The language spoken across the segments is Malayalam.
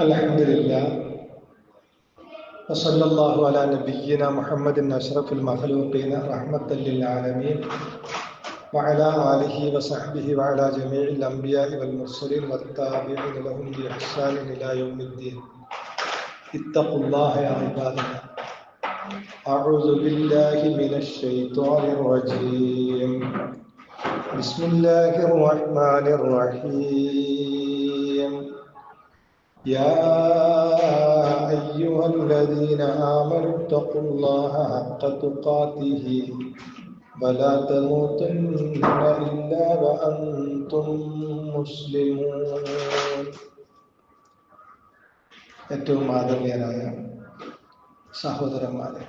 അൽഹംദുലില്ലാഹ് വസല്ലല്ലാഹു അലാ നബിയ്യിനാ മുഹമ്മദിൻ അഷ്റഫിൽ മഖ്ലൂഖീന റഹ്മത്തൽ ലിൽ ആലമീൻ വഅലാ ആലിഹി വസഹ്ബിഹി വഅലാ ജമീഇൽ അംബിയാഇ വൽ മുർസലീൻ വത്താബിഈന ലഹും ബിഇഹ്സാനിൻ ഇലാ യൗമിദ്ദീൻ ഇത്തഖുല്ലാഹ യാ ഇബാദല്ലാഹ്. അഊദു ബില്ലാഹി മിനശ് ശൈത്വാനിർ റജീം. ബിസ്മില്ലാഹിർ റഹ്മാനിർ റഹീം. يا أيها الذين آمنوا اتقوا الله حق تقاته ولا تموتن إلا وأنتم مسلمون. ഏറ്റവും ആദരണീയരായ സഹോദരന്മാരെ,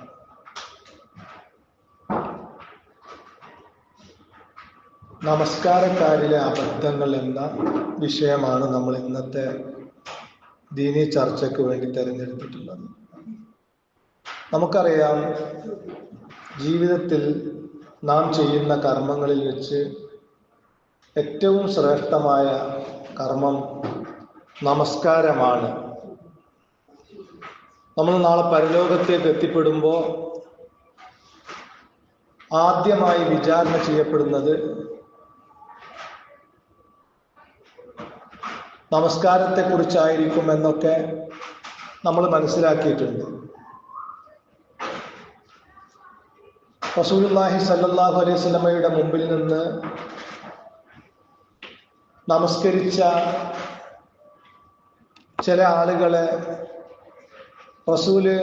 നമസ്കാരക്കാരിലെ അബദ്ധങ്ങൾ എന്ന വിഷയമാണ് നമ്മൾ ഇന്നത്തെ ദീനി ചർച്ചയ്ക്ക് വേണ്ടി തിരഞ്ഞെടുത്തിട്ടുള്ളത്. നമുക്കറിയാം, ജീവിതത്തിൽ നാം ചെയ്യുന്ന കർമ്മങ്ങളിൽ വെച്ച് ഏറ്റവും ശ്രേഷ്ഠമായ കർമ്മം നമസ്കാരമാണ്. നമ്മൾ നാളെ പരലോകത്തേക്ക് എത്തിപ്പെടുമ്പോൾ ആദ്യമായി വിചാരണ ചെയ്യപ്പെടുന്നത് നമസ്കാരത്തെക്കുറിച്ചായിരിക്കും എന്നൊക്കെ നമ്മൾ മനസ്സിലാക്കിയിട്ടുണ്ട്. റസൂലുള്ളാഹി സ്വല്ലല്ലാഹു അലൈഹി വസല്ലമയുടെ മുമ്പിൽ നിന്ന് നമസ്കരിച്ച ചില ആളുകളെ റസൂല്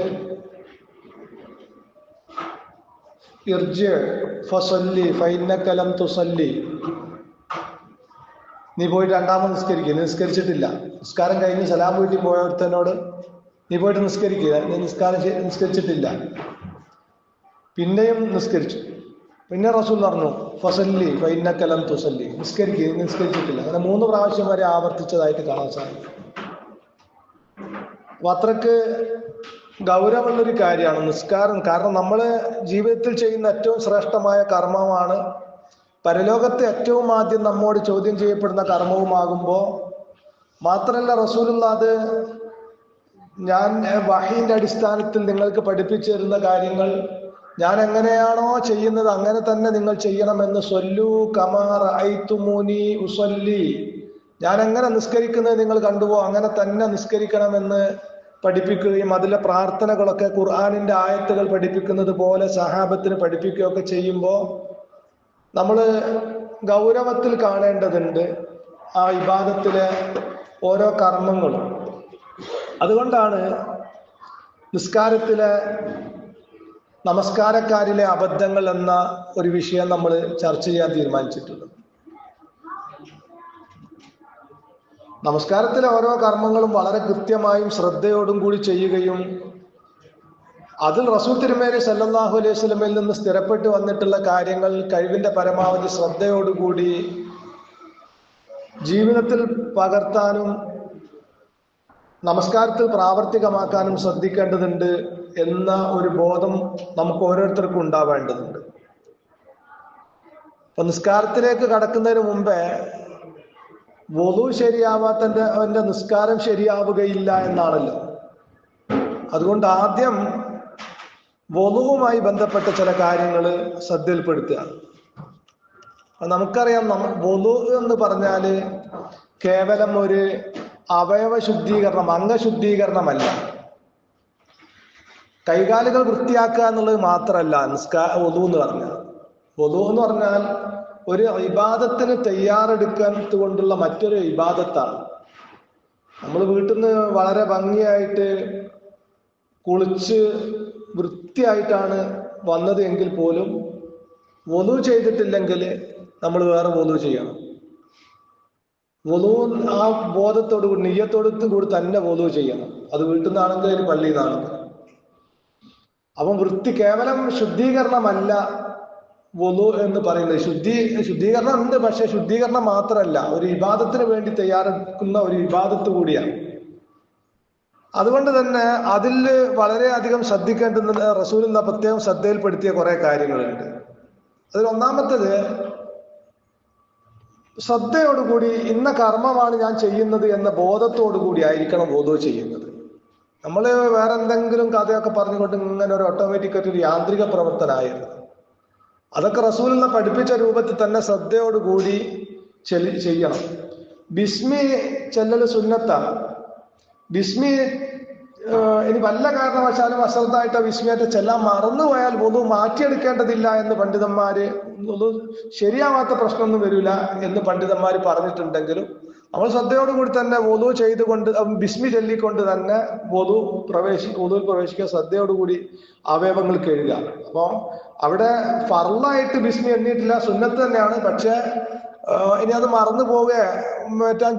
ഇർജി ഫസല്ലി ഫഇന്നക ലം തുസല്ലി, നീ പോയിട്ട് രണ്ടാമത് നിസ്കരിക്കുക, നീ നിസ്കരിച്ചിട്ടില്ല. നിസ്കാരം കഴിഞ്ഞ് സലാം വീട്ടിൽ പോയ ഒരുത്തനോട് നീ പോയിട്ട് നിസ്കരിക്കുക, നീ നിസ്കരിച്ചിട്ടില്ല. പിന്നെയും നിസ്കരിച്ചു. പിന്നെ റസൂൽ പറഞ്ഞു ഫസല്ലി ഫഇന്നക ലം തുസല്ലി, നിസ്കരിക്കുക, നീ നിസ്കരിച്ചിട്ടില്ല. അങ്ങനെ 3 പ്രാവശ്യം വരെ ആവർത്തിച്ചതായിട്ട് കാണാൻ സാധിക്കും. അപ്പൊ അത്രക്ക് ഗൗരവമുള്ളൊരു കാര്യമാണ് നിസ്കാരം. കാരണം നമ്മൾ ജീവിതത്തിൽ ചെയ്യുന്ന ഏറ്റവും ശ്രേഷ്ഠമായ കർമ്മമാണ്, പരലോകത്തെ ഏറ്റവും ആദ്യം നമ്മോട് ചോദ്യം ചെയ്യപ്പെടുന്ന കർമ്മവുമാകുമ്പോൾ മാത്രമല്ല, റസൂലുള്ള അത് ഞാൻ വഹീന്റെ അടിസ്ഥാനത്തിൽ നിങ്ങൾക്ക് പഠിപ്പിച്ചു തരുന്ന കാര്യങ്ങൾ ഞാൻ എങ്ങനെയാണോ ചെയ്യുന്നത് അങ്ങനെ തന്നെ നിങ്ങൾ ചെയ്യണമെന്ന് സ്വല്ലു കമാ റഅയ്തുമൂനി ഉസല്ലി, ഞാൻ എങ്ങനെ നിസ്കരിക്കുന്നത് നിങ്ങൾ കണ്ടുപോ അങ്ങനെ തന്നെ നിസ്കരിക്കണമെന്ന് പഠിപ്പിക്കുകയും അതിലെ പ്രാർത്ഥനകളൊക്കെ ഖുർആനിന്റെ ആയത്തുകൾ പഠിപ്പിക്കുന്നത് പോലെ സഹാബത്തിന് പഠിപ്പിക്കുകയൊക്കെ ചെയ്യുമ്പോൾ നമ്മൾ ഗൗരവത്തിൽ കാണേണ്ടതുണ്ട് ആ ഇബാദത്തിലെ ഓരോ കർമ്മങ്ങളും. അതുകൊണ്ടാണ് നമസ്കാരക്കാരിലെ അബദ്ധങ്ങൾ എന്ന ഒരു വിഷയം നമ്മൾ ചർച്ച ചെയ്യാൻ തീരുമാനിച്ചിട്ടുള്ളത്. നമസ്കാരത്തിലെ ഓരോ കർമ്മങ്ങളും വളരെ കൃത്യമായും ശ്രദ്ധയോടും കൂടി ചെയ്യുകയും അതിൽ റസൂൽ തിരുമേനി സല്ലല്ലാഹു അലൈഹി വസല്ലമയിൽ നിന്ന് സ്ഥിരപ്പെട്ട് വന്നിട്ടുള്ള കാര്യങ്ങൾ കഴിവിന്റെ പരമാവധി ശ്രദ്ധയോടുകൂടി ജീവിതത്തിൽ പകർത്താനും നമസ്കാരത്തിൽ പ്രാവർത്തികമാക്കാനും ശ്രദ്ധിക്കേണ്ടതുണ്ട് എന്ന ഒരു ബോധം നമുക്ക് ഓരോരുത്തർക്കും ഉണ്ടാവേണ്ടതുണ്ട്. അപ്പൊ നിസ്കാരത്തിലേക്ക് കടക്കുന്നതിന് മുമ്പേ വുളു ശരിയാവാത്തവന്റെ നിസ്കാരം ശരിയാവുകയില്ല എന്നാണല്ലോ. അതുകൊണ്ട് ആദ്യം വുളുവുമായി ബന്ധപ്പെട്ട ചില കാര്യങ്ങൾ ശ്രദ്ധയിൽപ്പെടുത്തുക. നമുക്കറിയാം, വുളു എന്ന് പറഞ്ഞാല് കേവലം ഒരു അവയവ ശുദ്ധീകരണം, അംഗശുദ്ധീകരണമല്ല. കൈകാലുകൾ വൃത്തിയാക്കുക എന്നുള്ളത് മാത്രമല്ല വുളു എന്ന് പറഞ്ഞാൽ. വുളു എന്ന് പറഞ്ഞാൽ ഒരു ഇബാദത്തിന് തയ്യാറെടുക്കുന്നത് കൊണ്ടുള്ള മറ്റൊരു ഇബാദത്താണ്. നമ്മൾ വീട്ടിൽ നിന്ന് വളരെ ഭംഗിയായിട്ട് കുളിച്ച് വൃത്തിയായിട്ടാണ് വന്നത് എങ്കിൽ പോലും വുളു ചെയ്തിട്ടില്ലെങ്കിൽ നമ്മൾ വേറെ വുളു ചെയ്യണം. വുളു ആ ബോധത്തോടു കൂടി നിയ്യത്തോടു കൂടി തന്നെ വുളു ചെയ്യണം. അത് വീട്ടിൽ നിന്നാണെങ്കിൽ പള്ളിയിൽ നിന്നാണെങ്കിൽ. അപ്പം കേവലം ശുദ്ധീകരണമല്ല വുളു എന്ന് പറയുന്നത്. ശുദ്ധീകരണം ഉണ്ട്, പക്ഷെ ശുദ്ധീകരണം മാത്രമല്ല, ഒരു ഇബാദത്തിന് വേണ്ടി തയ്യാറെടുക്കുന്ന ഒരു ഇബാദത്ത് കൂടിയാണ്. അതുകൊണ്ട് തന്നെ അതിൽ വളരെയധികം ശ്രദ്ധിക്കേണ്ടുന്ന റസൂലുള്ള പ്രത്യേകം ശ്രദ്ധയിൽപ്പെടുത്തിയ കുറെ കാര്യങ്ങളുണ്ട്. അതിൽ ഒന്നാമത്തേത് ശ്രദ്ധയോടുകൂടി ഇന്ന കർമ്മമാണ് ഞാൻ ചെയ്യുന്നത് എന്ന ബോധത്തോടു കൂടി ആയിരിക്കണം വുളു ചെയ്യുന്നത്. നമ്മൾ വേറെ എന്തെങ്കിലും കഥയൊക്കെ പറഞ്ഞുകൊണ്ട് ഇങ്ങനെ ഒരു ഓട്ടോമാറ്റിക്കായിട്ട് ഒരു യാന്ത്രിക പ്രവർത്തനമായിരുന്നു. അതൊക്കെ റസൂലുള്ള പഠിപ്പിച്ച രൂപത്തിൽ തന്നെ ശ്രദ്ധയോടുകൂടി ചെയ്യണം. ബിസ്മി ചെല്ലൽ സുന്നത്താണ്. ബിസ്മി ഇനി വല്ല കാരണവശാലും അശ്രദ്ധമായിട്ട് വിസ്മയത്തെ ചെല്ലാൻ മറന്നുപോയാൽ വുളു മാറ്റിയെടുക്കേണ്ടതില്ല എന്ന് പണ്ഡിതന്മാര്, ശരിയാവാത്ത പ്രശ്നമൊന്നും വരില്ല എന്ന് പണ്ഡിതന്മാര് പറഞ്ഞിട്ടുണ്ടെങ്കിലും നമ്മൾ ശ്രദ്ധയോടുകൂടി തന്നെ വുളു ചെയ്തുകൊണ്ട് ബിസ്മി ചൊല്ലിക്കൊണ്ട് തന്നെ വുളുവിൽ പ്രവേശിക്കുക, ശ്രദ്ധയോടുകൂടി അവയവങ്ങൾ കഴുകുക. അപ്പൊ അവിടെ ഫർളായിട്ട് ബിസ്മി എണ്ണിയിട്ടില്ല, സുന്നത്ത് തന്നെയാണ്. പക്ഷെ ഇനി അത് മറന്നു പോവുകയാൻ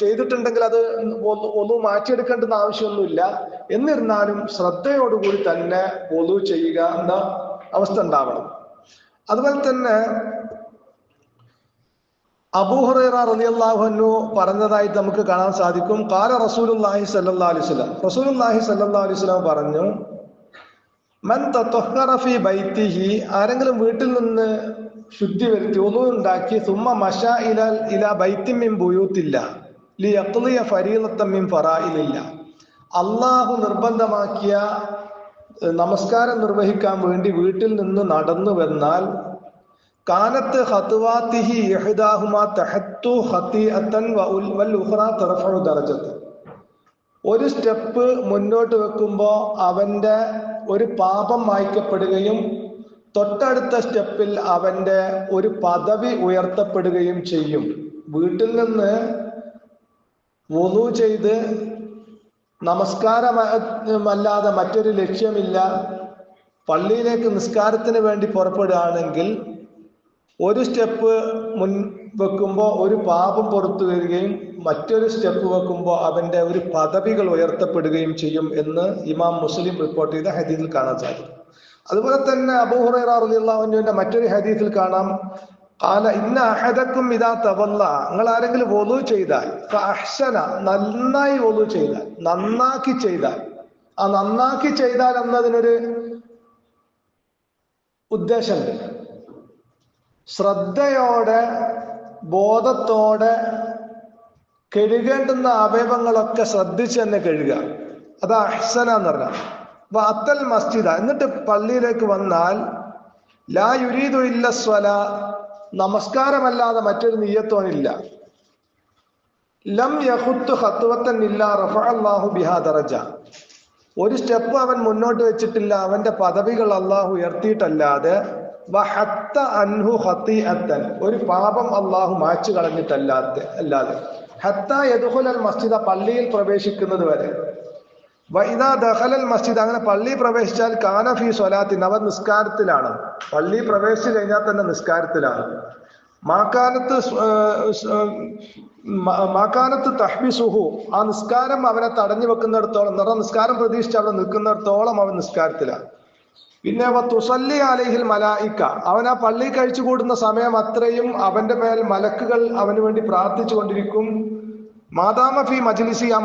ചെയ്തിട്ടുണ്ടെങ്കിൽ അത് വുളു മാറ്റിയെടുക്കേണ്ടുന്ന ആവശ്യമൊന്നുമില്ല. എന്നിരുന്നാലും ശ്രദ്ധയോടുകൂടി തന്നെ വുളു ചെയ്യുക എന്ന അവസ്ഥ ഉണ്ടാവണം. അതുപോലെ തന്നെ അബൂ ഹുറൈറ റളിയല്ലാഹു അൻഹു പറഞ്ഞതായിട്ട് നമുക്ക് കാണാൻ സാധിക്കും. ഖാല റസൂലുള്ളാഹി സ്വല്ലല്ലാഹു അലൈഹി വസല്ലം, റസൂലുള്ളാഹി സ്വല്ലല്ലാഹു അലൈഹി വസല്ലം പറഞ്ഞു, മൻ തത്വഹറ ഫീ ബൈത്തിഹി, ആരെങ്കിലും വീട്ടിൽ നിന്ന് ശുദ്ധി വരുത്തി വുളു ഉണ്ടാക്കി, സുമ്മ മശ ഇലാ ബൈത്തിൻ മിൻ ബുയൂത്തില്ലാ ലിയഖ്ളിയ ഫരീളത്തൻ മിൻ ഫറായിലില്ലാ, അല്ലാഹു നിർബന്ധമാക്കിയ നമസ്കാരം നിർവഹിക്കാൻ വേണ്ടി വീട്ടിൽ നിന്ന് നടന്നു വന്നാൽ, കാനത്ത് ഖത്വാതിഹി ഇഹ്ദാഹുമാ തഹത്തു ഖതീഅത്തൻ വൽ ഉഖ്റാ തർഫഉ ദറജത്ത്, ഒരു സ്റ്റെപ്പ് മുന്നോട്ട് വെക്കുമ്പോൾ അവന്റെ ഒരു പാപം മായ്ക്കപ്പെടുകയും തൊട്ടടുത്ത സ്റ്റെപ്പിൽ അവന്റെ ഒരു പദവി ഉയർത്തപ്പെടുകയും ചെയ്യും. വീട്ടിൽ നിന്ന് വുളു ചെയ്ത് നമസ്കാരമല്ലാതെ മറ്റൊരു ലക്ഷ്യമില്ല, പള്ളിയിലേക്ക് നിസ്കാരത്തിന് വേണ്ടി പുറപ്പെടുകയാണെങ്കിൽ ഒരു സ്റ്റെപ്പ് മുൻ വെക്കുമ്പോൾ ഒരു പാപം പുറത്തു വരികയും മറ്റൊരു സ്റ്റെപ്പ് വെക്കുമ്പോൾ അവന്റെ ഒരു പദവികൾ ഉയർത്തപ്പെടുകയും ചെയ്യും എന്ന് ഇമാം മുസ്ലിം റിപ്പോർട്ട് ചെയ്ത ഹദീസിൽ കാണാൻ സാധിക്കും. അതുപോലെ തന്നെ അബൂ ഹുറൈറ റളിയല്ലാഹു അൻഹുവിന്റെ മറ്റൊരു ഹദീസിൽ കാണാം, ഖാല ഇന്ന അഹദക്കും ഇദാ തവല്ല, നിങ്ങൾ ആരെങ്കിലും വുളു ചെയ്താൽ, ഫഅഹ്സന, നന്നായി വുളു ചെയ്താൽ, നന്നാക്കി ചെയ്താൽ, ആ നന്നാക്കി ചെയ്താൽ എന്നതിനൊരു ഉദ്ദേശമുണ്ട്. ശ്രദ്ധയോടെ ബോധത്തോടെ കഴുകേണ്ടുന്ന അവയവങ്ങളൊക്കെ ശ്രദ്ധിച്ച് തന്നെ കഴുകുക, അത് അഹ്സന എന്ന് പറഞ്ഞാൽ. വഅത്തൽ മസ്ജിദ, എന്നിട്ട് പള്ളിയിലേക്ക് വന്നാൽ, ലാ യുരീദു ഇല്ല സ്വലാ, നമസ്കാരമല്ലാതെ മറ്റൊരു നിയ്യത്തോനില്ല, ലം യഖുത്തു ഖത്വത്തൻ ഇല്ലാ റഫഅല്ലാഹു ബിഹാ ദറജ, ഒരു സ്റ്റെപ്പ് അവൻ മുന്നോട്ട് വെച്ചിട്ടില്ല, അവന്റെ പദവികൾ അള്ളാഹു ഉയർത്തിയിട്ടല്ലാതെ, വഹത്ത അൻഹു ഖതീഅത്തൻ, ഒരു പാപം അള്ളാഹു മാച്ചു കളഞ്ഞിട്ടല്ലാതെ, ഹത്ത യദ്ഖുലൽ മസ്ജിദ, പള്ളിയിൽ പ്രവേശിക്കുന്നത് വരെ, വഇദാ ദഖലൽ മസ്ജിദ്, അങ്ങനെ പള്ളി പ്രവേശിച്ചാൽ, കാന ഫീ സ്വലാത്തിൻ, അവൻ നിസ്കാരത്തിലാണ്, പള്ളി പ്രവേശിച്ചു കഴിഞ്ഞാൽ തന്നെ നിസ്കാരത്തിലാണ്. മാക്കാനത്ത് തഹ്ബിസുഹു, ആ നിസ്കാരം അവനെ തടഞ്ഞു വെക്കുന്നിടത്തോളം, നിസ്കാരം പ്രതീക്ഷിച്ച് അവിടെ നിൽക്കുന്നിടത്തോളം അവൻ നിസ്കാരത്തിലാണ്. പിന്നെ തുസല്ലി അലൈഹിൽ മലായിക്ക, അവൻ ആ പള്ളി കഴിച്ചു കൂടുന്ന സമയം അത്രയും അവന്റെ മേൽ മലക്കുകൾ അവന് വേണ്ടി പ്രാർത്ഥിച്ചു കൊണ്ടിരിക്കും. മാതാമ ഫി മജ്ലിസി, ആ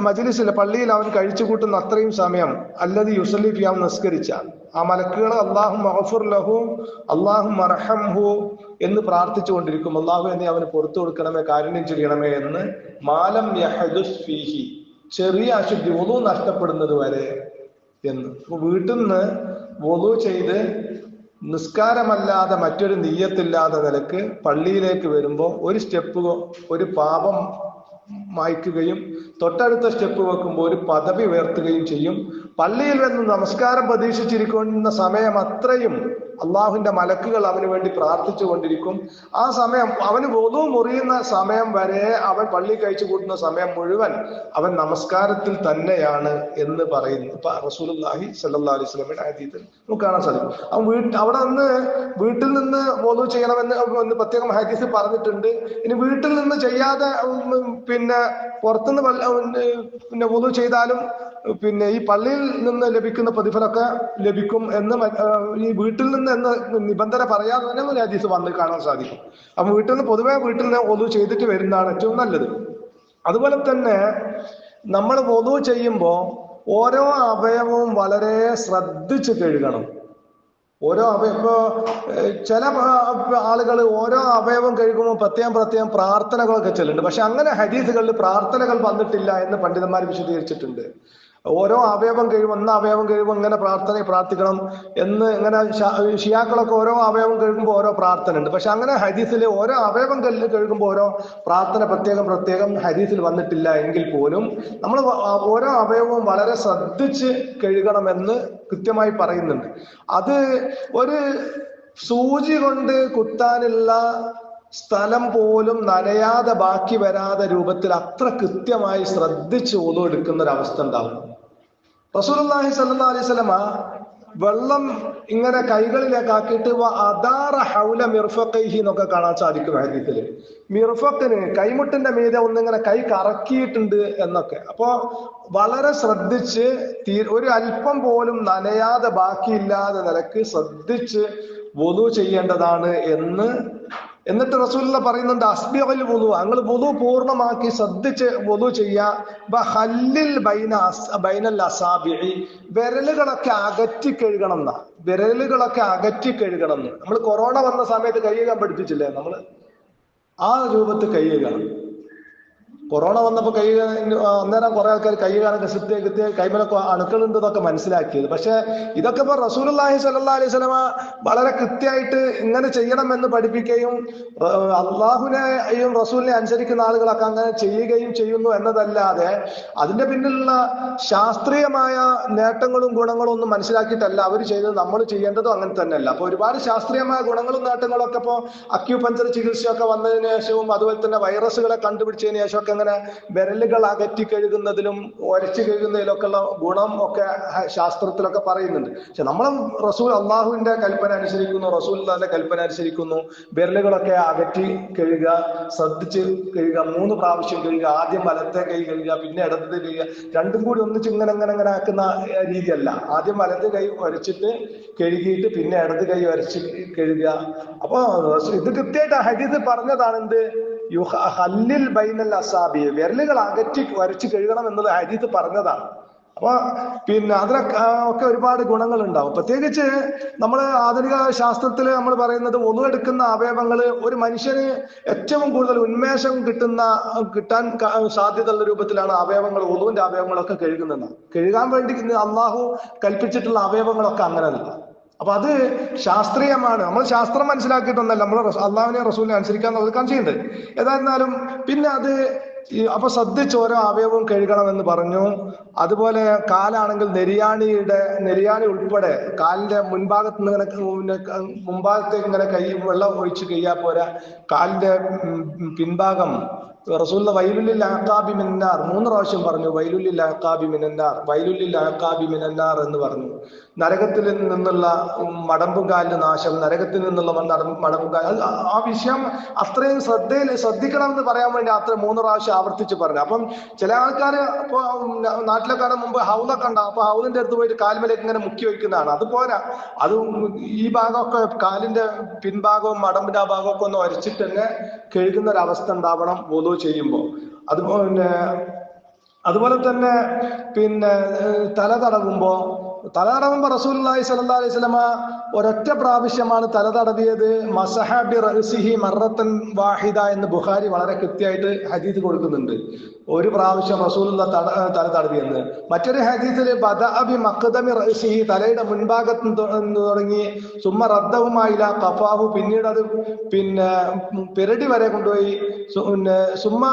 മജ്ലിസിൽ പള്ളിയിൽ അവൻ കഴിച്ചു കൂട്ടുന്ന അത്രയും സമയം, അല്ലദി യുസല്ലി ഫി, അവൻ നിസ്കരിച്ച ആ മലക്കുകൾ അല്ലാഹുമ്മ ഗഫിർ ലഹു അല്ലാഹുമ്മ റഹംഹു എന്ന് പ്രാർത്ഥിച്ചു കൊണ്ടിരിക്കും. അല്ലാഹു എന്നെ അവന് പുറത്തു കൊടുക്കണമേ, കാരുണ്യം ചെയ്യണമേ എന്ന്. മാലം യഹദുസ് ഫീഹി, ചെറിയ അശുദ്ധി, വുളു നഷ്ടപ്പെടുന്നത് വരെ എന്ന്. അപ്പൊ വീട്ടിൽ നിന്ന് വുളു ചെയ്ത് നിസ്കാരമല്ലാതെ മറ്റൊരു നിയ്യത്തില്ലാത്ത നിലക്ക് പള്ളിയിലേക്ക് വരുമ്പോൾ ഒരു സ്റ്റെപ്പ് ഒരു പാപം മായ്ക്കുകയും തൊട്ടടുത്ത സ്റ്റെപ്പ് വെക്കുമ്പോൾ ഒരു പദവി ഉയർത്തുകയും ചെയ്യും. പള്ളിയിൽ വന്ന് നമസ്കാരം പ്രതീക്ഷിച്ചിരിക്കുന്ന സമയം അത്രയും അള്ളാഹുവിന്റെ മലക്കുകൾ അവന് വേണ്ടി പ്രാർത്ഥിച്ചു കൊണ്ടിരിക്കും. ആ സമയം അവന് വുളു മുറിയുന്ന സമയം വരെ, അവൻ പള്ളി കഴിച്ചു കൂട്ടുന്ന സമയം മുഴുവൻ അവൻ നമസ്കാരത്തിൽ തന്നെയാണ് എന്ന് പറയുന്നു റസൂലുള്ളാഹി സ്വല്ലല്ലാഹു അലൈഹി വസല്ലമയുടെ ഹദീസിൽ നമുക്ക് കാണാൻ സാധിക്കും. അവൻ അവിടെ നിന്ന് വീട്ടിൽ നിന്ന് വുളു ചെയ്യണമെന്ന് പ്രത്യേകം ഹദീസിൽ പറഞ്ഞിട്ടുണ്ട്. ഇനി വീട്ടിൽ നിന്ന് ചെയ്യാതെ പിന്നെ പുറത്തുനിന്ന് വുളു ചെയ്താലും പിന്നെ ഈ പള്ളിയിൽ നിന്ന് ലഭിക്കുന്ന പ്രതിഫലമൊക്കെ ലഭിക്കും എന്ന് ഈ വീട്ടിൽ നിന്ന് എന്ന നിബന്ധന പറയാതെ തന്നെ ഒരു ഹദീസ് വന്ന് കാണാൻ സാധിക്കും. അപ്പൊ വീട്ടിൽ നിന്ന് വുളു ചെയ്തിട്ട് വരുന്നതാണ് ഏറ്റവും നല്ലത്. അതുപോലെ തന്നെ നമ്മൾ വുളു ചെയ്യുമ്പോൾ ഓരോ അവയവവും വളരെ ശ്രദ്ധിച്ച് കഴുകണം. ഓരോ ഇപ്പോ ചില ആളുകൾ ഓരോ അവയവം കഴുകുമ്പോൾ പ്രത്യേകം പ്രാർത്ഥനകളൊക്കെ ചെല്ലുന്നുണ്ട്. പക്ഷെ അങ്ങനെ ഹദീസുകളിൽ പ്രാർത്ഥനകൾ വന്നിട്ടില്ല എന്ന് പണ്ഡിതന്മാർ വിശദീകരിച്ചിട്ടുണ്ട്. ഓരോ അവയവം കഴിയുമ്പോൾ അവയവം കഴിയുമ്പോൾ ഇങ്ങനെ പ്രാർത്ഥിക്കണം എന്ന് ഇങ്ങനെ ഷിയാക്കളൊക്കെ ഓരോ അവയവം കഴുകുമ്പോൾ ഓരോ പ്രാർത്ഥന ഉണ്ട്. പക്ഷെ അങ്ങനെ ഹദീസിൽ ഓരോ അവയവം കഴുകുമ്പോൾ ഓരോ പ്രാർത്ഥന പ്രത്യേകം ഹദീസിൽ വന്നിട്ടില്ല എങ്കിൽ പോലും നമ്മൾ ഓരോ അവയവവും വളരെ ശ്രദ്ധിച്ച് കഴുകണമെന്ന് കൃത്യമായി പറയുന്നുണ്ട്. അത് ഒരു സൂചി കൊണ്ട് കുത്താനുള്ള സ്ഥലം പോലും നനയാതെ ബാക്കി വരാതെ രൂപത്തിൽ അത്ര കൃത്യമായി ശ്രദ്ധിച്ച് wudu എടുക്കുന്ന ഒരു അവസ്ഥ ഉണ്ടാവും. റസൂലുള്ളാഹി സ്വല്ലല്ലാഹു അലൈഹി വസല്ലമ വെള്ളം ഇങ്ങനെ കൈകളിലേക്ക് ആക്കിയിട്ട് അദാറ ഹൗല മിർഫഖൈഹി എന്നൊക്കെ കാണാൻ സാധിക്കും ഹദീസില്. മിർഫഖിന് കൈമുട്ടിന്റെ മീതെ ഒന്നിങ്ങനെ കൈ കറക്കിയിട്ടുണ്ട് എന്നൊക്കെ. അപ്പോ വളരെ ശ്രദ്ധിച്ച് ഒരു അല്പം പോലും നനയാതെ ബാക്കിയില്ലാതെ നിലക്ക് ശ്രദ്ധിച്ച് wudu ചെയ്യേണ്ടതാണ് എന്നിട്ട് റസൂലുള്ള പറയുന്നുണ്ട് അസ്ബിഉൽ വുളു, നിങ്ങൾ വുളു പൂർണ്ണമാക്കി ശ്രദ്ധിച്ച് വുളു ബൈനൽ അസാബിഇ, വിരലുകളൊക്കെ അകറ്റി കഴുകണം എന്നാ. വിരലുകളൊക്കെ അകറ്റി കഴുകണം എന്ന് നമ്മൾ കൊറോണ വന്ന സമയത്ത് കൈ കഴുകാൻ പഠിപ്പിച്ചില്ലേ, നമ്മൾ ആ രൂപത്തിൽ കൈ കഴുകണം. കൊറോണ വന്നപ്പോ അന്നേരം കുറെ ആൾക്കാർ കൈ കഴുകാനൊക്കെ കൃത്യ കൈമലൊക്കെ അണുക്കളുണ്ട് എന്നൊക്കെ മനസ്സിലാക്കിയത്. പക്ഷെ ഇതൊക്കെ ഇപ്പൊ റസൂലുള്ളാഹി സ്വല്ലല്ലാഹു അലൈഹി വസല്ലമ വളരെ കൃത്യമായിട്ട് ഇങ്ങനെ ചെയ്യണമെന്ന് പഠിപ്പിക്കുകയും അള്ളാഹുവിനെയും റസൂലിനെ അനുസരിക്കുന്ന ആളുകളൊക്കെ അങ്ങനെ ചെയ്യുകയും ചെയ്യുന്നു എന്നതല്ലാതെ അതിന്റെ പിന്നിലുള്ള ശാസ്ത്രീയമായ നേട്ടങ്ങളും ഗുണങ്ങളും ഒന്നും മനസ്സിലാക്കിയിട്ടല്ല അവർ ചെയ്തത്. നമ്മൾ ചെയ്യേണ്ടതും അങ്ങനെ തന്നെയല്ല. അപ്പൊ ഒരുപാട് ശാസ്ത്രീയമായ ഗുണങ്ങളും നേട്ടങ്ങളും ഒക്കെ ഇപ്പോ അക്യൂപഞ്ചർ ചികിത്സയൊക്കെ വന്നതിന് ശേഷവും അതുപോലെ തന്നെ വൈറസുകളെ കണ്ടുപിടിച്ചതിന് ശേഷമൊക്കെ അങ്ങനെ വിരലുകൾ അകറ്റി കഴുകുന്നതിലും ഒരച്ചു കഴുകുന്നതിലൊക്കെ ഉള്ള ഗുണം ഒക്കെ ശാസ്ത്രത്തിലൊക്കെ പറയുന്നുണ്ട്. പക്ഷെ നമ്മൾ അള്ളാഹുവിന്റെ കൽപ്പന അനുസരിക്കുന്നു, റസൂലുള്ളാഹിന്റെ കൽപ്പന അനുസരിക്കുന്നു. വിരലുകളൊക്കെ അകറ്റി കഴുകുക, ശ്രദ്ധിച്ച് കഴുകുക, 3 പ്രാവശ്യം കഴുകുക. ആദ്യം വലത്തെ കൈ കഴുകുക, പിന്നെ ഇടത്തെ കഴുകുക. രണ്ടും കൂടി ഒന്നിച്ച് ഇങ്ങനെ ആക്കുന്ന രീതിയല്ല. ആദ്യം വലത്തെ കൈ ഉരച്ചിട്ട് കഴുകിയിട്ട് പിന്നെ ഇടത് കൈ ഉരച്ച് കഴുകുക. അപ്പൊ ഇത് കൃത്യമായിട്ട് ഹദീസ് പറഞ്ഞതാണ്. എന്ത് ഹല്ലിൽ ബൈനൽ അസാബി, വിരലുകൾ അകറ്റി വരച്ച് കഴുകണം എന്നത് ഹദീസ് പറഞ്ഞതാണ്. അപ്പൊ പിന്നെ അതിനൊക്കെ ഒക്കെ ഒരുപാട് ഗുണങ്ങൾ ഉണ്ടാവും. പ്രത്യേകിച്ച് നമ്മൾ ആധുനിക ശാസ്ത്രത്തിൽ നമ്മൾ പറയുന്നത് wudu എടുക്കുന്ന അവയവങ്ങള് ഒരു മനുഷ്യന് ഏറ്റവും കൂടുതൽ ഉന്മേഷം കിട്ടാൻ സാധ്യതയുള്ള രൂപത്തിലാണ് അവയവങ്ങൾ, wuduവിന്റെ അവയവങ്ങളൊക്കെ കഴുകുന്നത്. കഴുകാൻ വേണ്ടി അള്ളാഹു കൽപ്പിച്ചിട്ടുള്ള അവയവങ്ങളൊക്കെ അങ്ങനെയല്ല. അപ്പൊ അത് ശാസ്ത്രീയമാണ്. നമ്മൾ ശാസ്ത്രം മനസ്സിലാക്കിയിട്ടൊന്നല്ല നമ്മൾ അള്ളാഹുവിനെ റസൂലിനെ അനുസരിക്കാന്നുള്ളത് ചെയ്യുന്നത്. ഏതായിരുന്നാലും പിന്നെ അത് അപ്പൊ ശ്രദ്ധിച്ച് ഓരോ അവയവവും കഴുകണം എന്ന് പറഞ്ഞു. അതുപോലെ കാലാണെങ്കിൽ നെരിയാണി ഉൾപ്പെടെ കാലിന്റെ മുൻഭാഗത്ത് നിന്ന് ഇങ്ങനെ മുൻഭാഗത്തേക്ക് ഇങ്ങനെ വെള്ളം ഒഴിച്ച് കഴിയാ പോരാ. കാലിന്റെ പിൻഭാഗം റസൂലുള്ള വൈലുല്ലിൽ അഅഖാബി മിനന്നാർ 3 പ്രാവശ്യം പറഞ്ഞു. വൈലുല്ലിൽ അഅഖാബി മിനന്നാർ എന്ന് പറഞ്ഞു. നരകത്തിൽ നിന്നുള്ള മടമ്പുകാലിന് നാശം, നരകത്തിൽ നിന്നുള്ള മടമ്പുകാൽ, ആ വിഷയം അത്രയും ശ്രദ്ധിക്കണം എന്ന് പറയാൻ വേണ്ടി അത്ര 3 പ്രാവശ്യം ആവർത്തിച്ച് പറഞ്ഞു. അപ്പം ചില ആൾക്കാർ ഇപ്പൊ നാട്ടിലൊക്കെ മുമ്പ് ഹൗലൊക്കെ ഉണ്ടാവും. അപ്പൊ ഹൗലിന്റെ അടുത്ത് പോയിട്ട് കാൽമേലേക്ക് ഇങ്ങനെ മുക്കി വയ്ക്കുന്നതാണ്. അതുപോലെ അത് ഈ ഭാഗമൊക്കെ കാലിന്റെ പിൻഭാഗവും മടമ്പിന്റെ ആ ഭാഗമൊക്കെ ഒന്ന് ഒരച്ചിട്ട് തന്നെ കഴുകുന്ന ഒരു അവസ്ഥ ഉണ്ടാവണം wudu ചെയ്യുമ്പോൾ. അതുപോലെ തന്നെ പിന്നെ തല തടവുമ്പോ റസൂലുള്ളാഹി സ്വല്ലല്ലാഹു അലൈഹി വസല്ലമ ഒരൊറ്റ പ്രാവശ്യമാണ് തല തടവിയത്. മസഹ ബി റഅസിഹി മറത്തൻ വാഹിദ എന്ന് ബുഖാരി വളരെ കൃത്യമായിട്ട് ഹദീസ് കൊടുക്കുന്നുണ്ട്. ഒരു പ്രാവശ്യം റസൂലുള്ള തല തടവിയെന്ന്. മറ്റൊരു ഹദീസിൽ ബദഅ ബി മഖ്ദമി റഅസിഹി, തലയുടെ മുൻഭാഗത്ത് തുടങ്ങി, സുമ്മ റദ്ദഹുമാ ഇലാ ഖഫാഹു, പിന്നീട് അത് പിന്നെ പെരടി വരെ കൊണ്ടുപോയി, സുമ്മ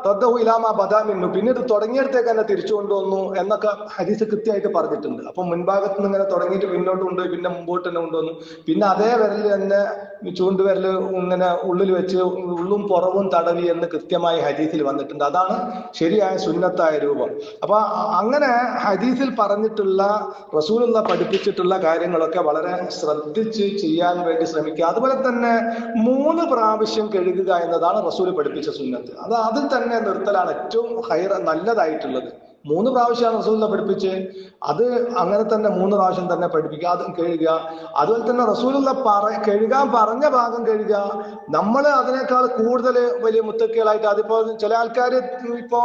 റദ്ദഹു ഇലാ മാ ബദഅ മിൻഹു, പിന്നീട് തുടങ്ങിയിടത്തേക്ക് തന്നെ തിരിച്ചു കൊണ്ടുവന്നു എന്നൊക്കെ ഹദീസ് കൃത്യമായിട്ട് പറഞ്ഞിട്ടുണ്ട്. അപ്പൊ മുൻഭാഗത്ത് നിന്ന് ഇങ്ങനെ തുടങ്ങിയിട്ട് പിന്നോട്ട് കൊണ്ടുപോയി പിന്നെ മുമ്പോട്ട് തന്നെ കൊണ്ടുവന്നു. പിന്നെ അതേ വിരല് തന്നെ ചൂണ്ടുവിരല് ഇങ്ങനെ ഉള്ളിൽ വെച്ച് ഉള്ളും പുറവും തടവി എന്ന് കൃത്യമായി ഹദീസിൽ വന്നിട്ടുണ്ട്. അതാണ് ശരിയായ സുന്നത്തായ രൂപം. അപ്പൊ അങ്ങനെ ഹദീസിൽ പറഞ്ഞിട്ടുള്ള റസൂലുള്ള പഠിപ്പിച്ചിട്ടുള്ള കാര്യങ്ങളൊക്കെ വളരെ ശ്രദ്ധിച്ച് ചെയ്യാൻ വേണ്ടി ശ്രമിക്കുക. അതുപോലെ തന്നെ 3 പ്രാവശ്യം കഴുകുക എന്നതാണ് റസൂൽ പഠിപ്പിച്ച സുന്നത്ത്. അതിൽ തന്നെ നിർത്തലാണ് ഏറ്റവും നല്ലതായിട്ടുള്ളത്. 3 പ്രാവശ്യമാണ് റസൂലിനെ പഠിപ്പിച്ച്, അത് അങ്ങനെ തന്നെ 3 പ്രാവശ്യം തന്നെ പഠിപ്പിക്കുക, അതും കഴുകുക. അതുപോലെ തന്നെ റസൂലുള്ള കഴുകാൻ പറഞ്ഞ ഭാഗം കഴുകുക. നമ്മൾ അതിനേക്കാൾ കൂടുതൽ വലിയ മുത്തക്കികളായിട്ട്, അതിപ്പോ ചില ആൾക്കാർ ഇപ്പോ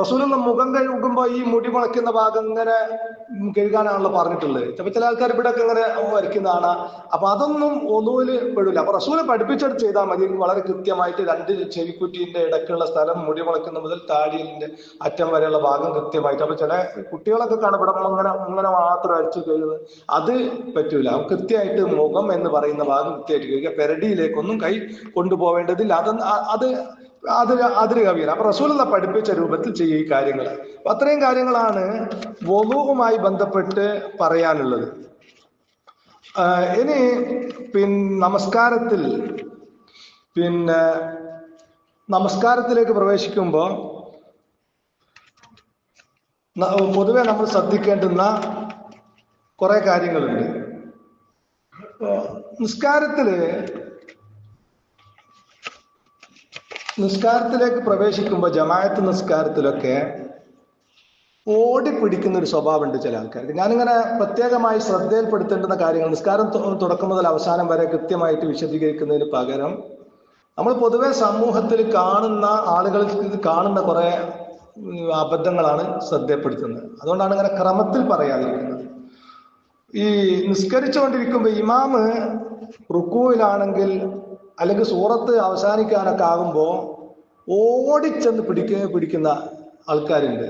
റസൂലുള്ള മുഖം കഴുകുമ്പോ ഈ മുടി മുളയ്ക്കുന്ന ഭാഗം ഇങ്ങനെ കഴുകാനാണല്ലോ പറഞ്ഞിട്ടുള്ളത്. ചിലപ്പോ ചില ആൾക്കാർ ഇവിടെ ഒക്കെ ഇങ്ങനെ വരയ്ക്കുന്നതാണ്. അപ്പൊ അതൊന്നും ഒന്നുമില് പെടില്ല. അപ്പൊ റസൂല് പഠിപ്പിച്ചെടുത്ത് ചെയ്താൽ മതി. വളരെ കൃത്യമായിട്ട് 2 ചെവിക്കുറ്റിന്റെ ഇടയ്ക്കുള്ള സ്ഥലം, മുടി മുളയ്ക്കുന്ന മുതൽ താടിയലിന്റെ അറ്റം വരെയുള്ള ഭാഗം കൃത്യമായിട്ട്. അപ്പൊ ചില കുട്ടികളൊക്കെ കാണും ഇവിടെ ഇങ്ങനെ മാത്രം അടിച്ചു കഴുകുന്നത്. അത് പറ്റൂല. കൃത്യമായിട്ട് മുഖം എന്ന് പറയുന്ന ഭാഗം കൃത്യമായിട്ട് കഴുകുക. പെരടിയിലേക്കൊന്നും കൈ കൊണ്ടുപോവേണ്ടതില്ല. അതിര് കവിയല്ല. അപ്പൊ റസൂലുള്ള പഠിപ്പിച്ച രൂപത്തിൽ ചെയ്യുക ഈ കാര്യങ്ങൾ. അപ്പൊ അത്രയും കാര്യങ്ങളാണ് വുളൂഉമായി ബന്ധപ്പെട്ട് പറയാനുള്ളത്. ഇനി നമസ്കാരത്തിലേക്ക് പ്രവേശിക്കുമ്പോൾ പൊതുവെ നമ്മൾ ശ്രദ്ധിക്കേണ്ടുന്ന കുറെ കാര്യങ്ങളുണ്ട്. നിസ്കാരത്തിലേക്ക് പ്രവേശിക്കുമ്പോൾ ജമാഅത്ത് നിസ്കാരത്തിലൊക്കെ ഓടിപ്പിടിക്കുന്ന ഒരു സ്വഭാവമുണ്ട് ചില ആൾക്കാർക്ക്. ഞാനിങ്ങനെ പ്രത്യേകമായി ശ്രദ്ധയിൽപ്പെടുത്തേണ്ടുന്ന കാര്യങ്ങൾ നിസ്കാരം തുടക്കം മുതൽ അവസാനം വരെ കൃത്യമായിട്ട് വിശദീകരിക്കുന്നതിന് പകരം നമ്മൾ പൊതുവെ സമൂഹത്തിൽ കാണുന്ന കുറെ അബദ്ധങ്ങളാണ് ശ്രദ്ധപ്പെടുത്തുന്നത്. അതുകൊണ്ടാണ് ഇങ്ങനെ ക്രമത്തിൽ പറയാതിരിക്കുന്നത്. ഈ നിസ്കരിച്ചുകൊണ്ടിരിക്കുമ്പോൾ ഇമാമ് റുക്കൂയിലാണെങ്കിൽ അല്ലെങ്കിൽ സൂറത്ത് അവസാനിക്കാനൊക്കെ ആകുമ്പോൾ ഓടിച്ചെന്ന് പിടിക്കുന്ന ആൾക്കാരുണ്ട്.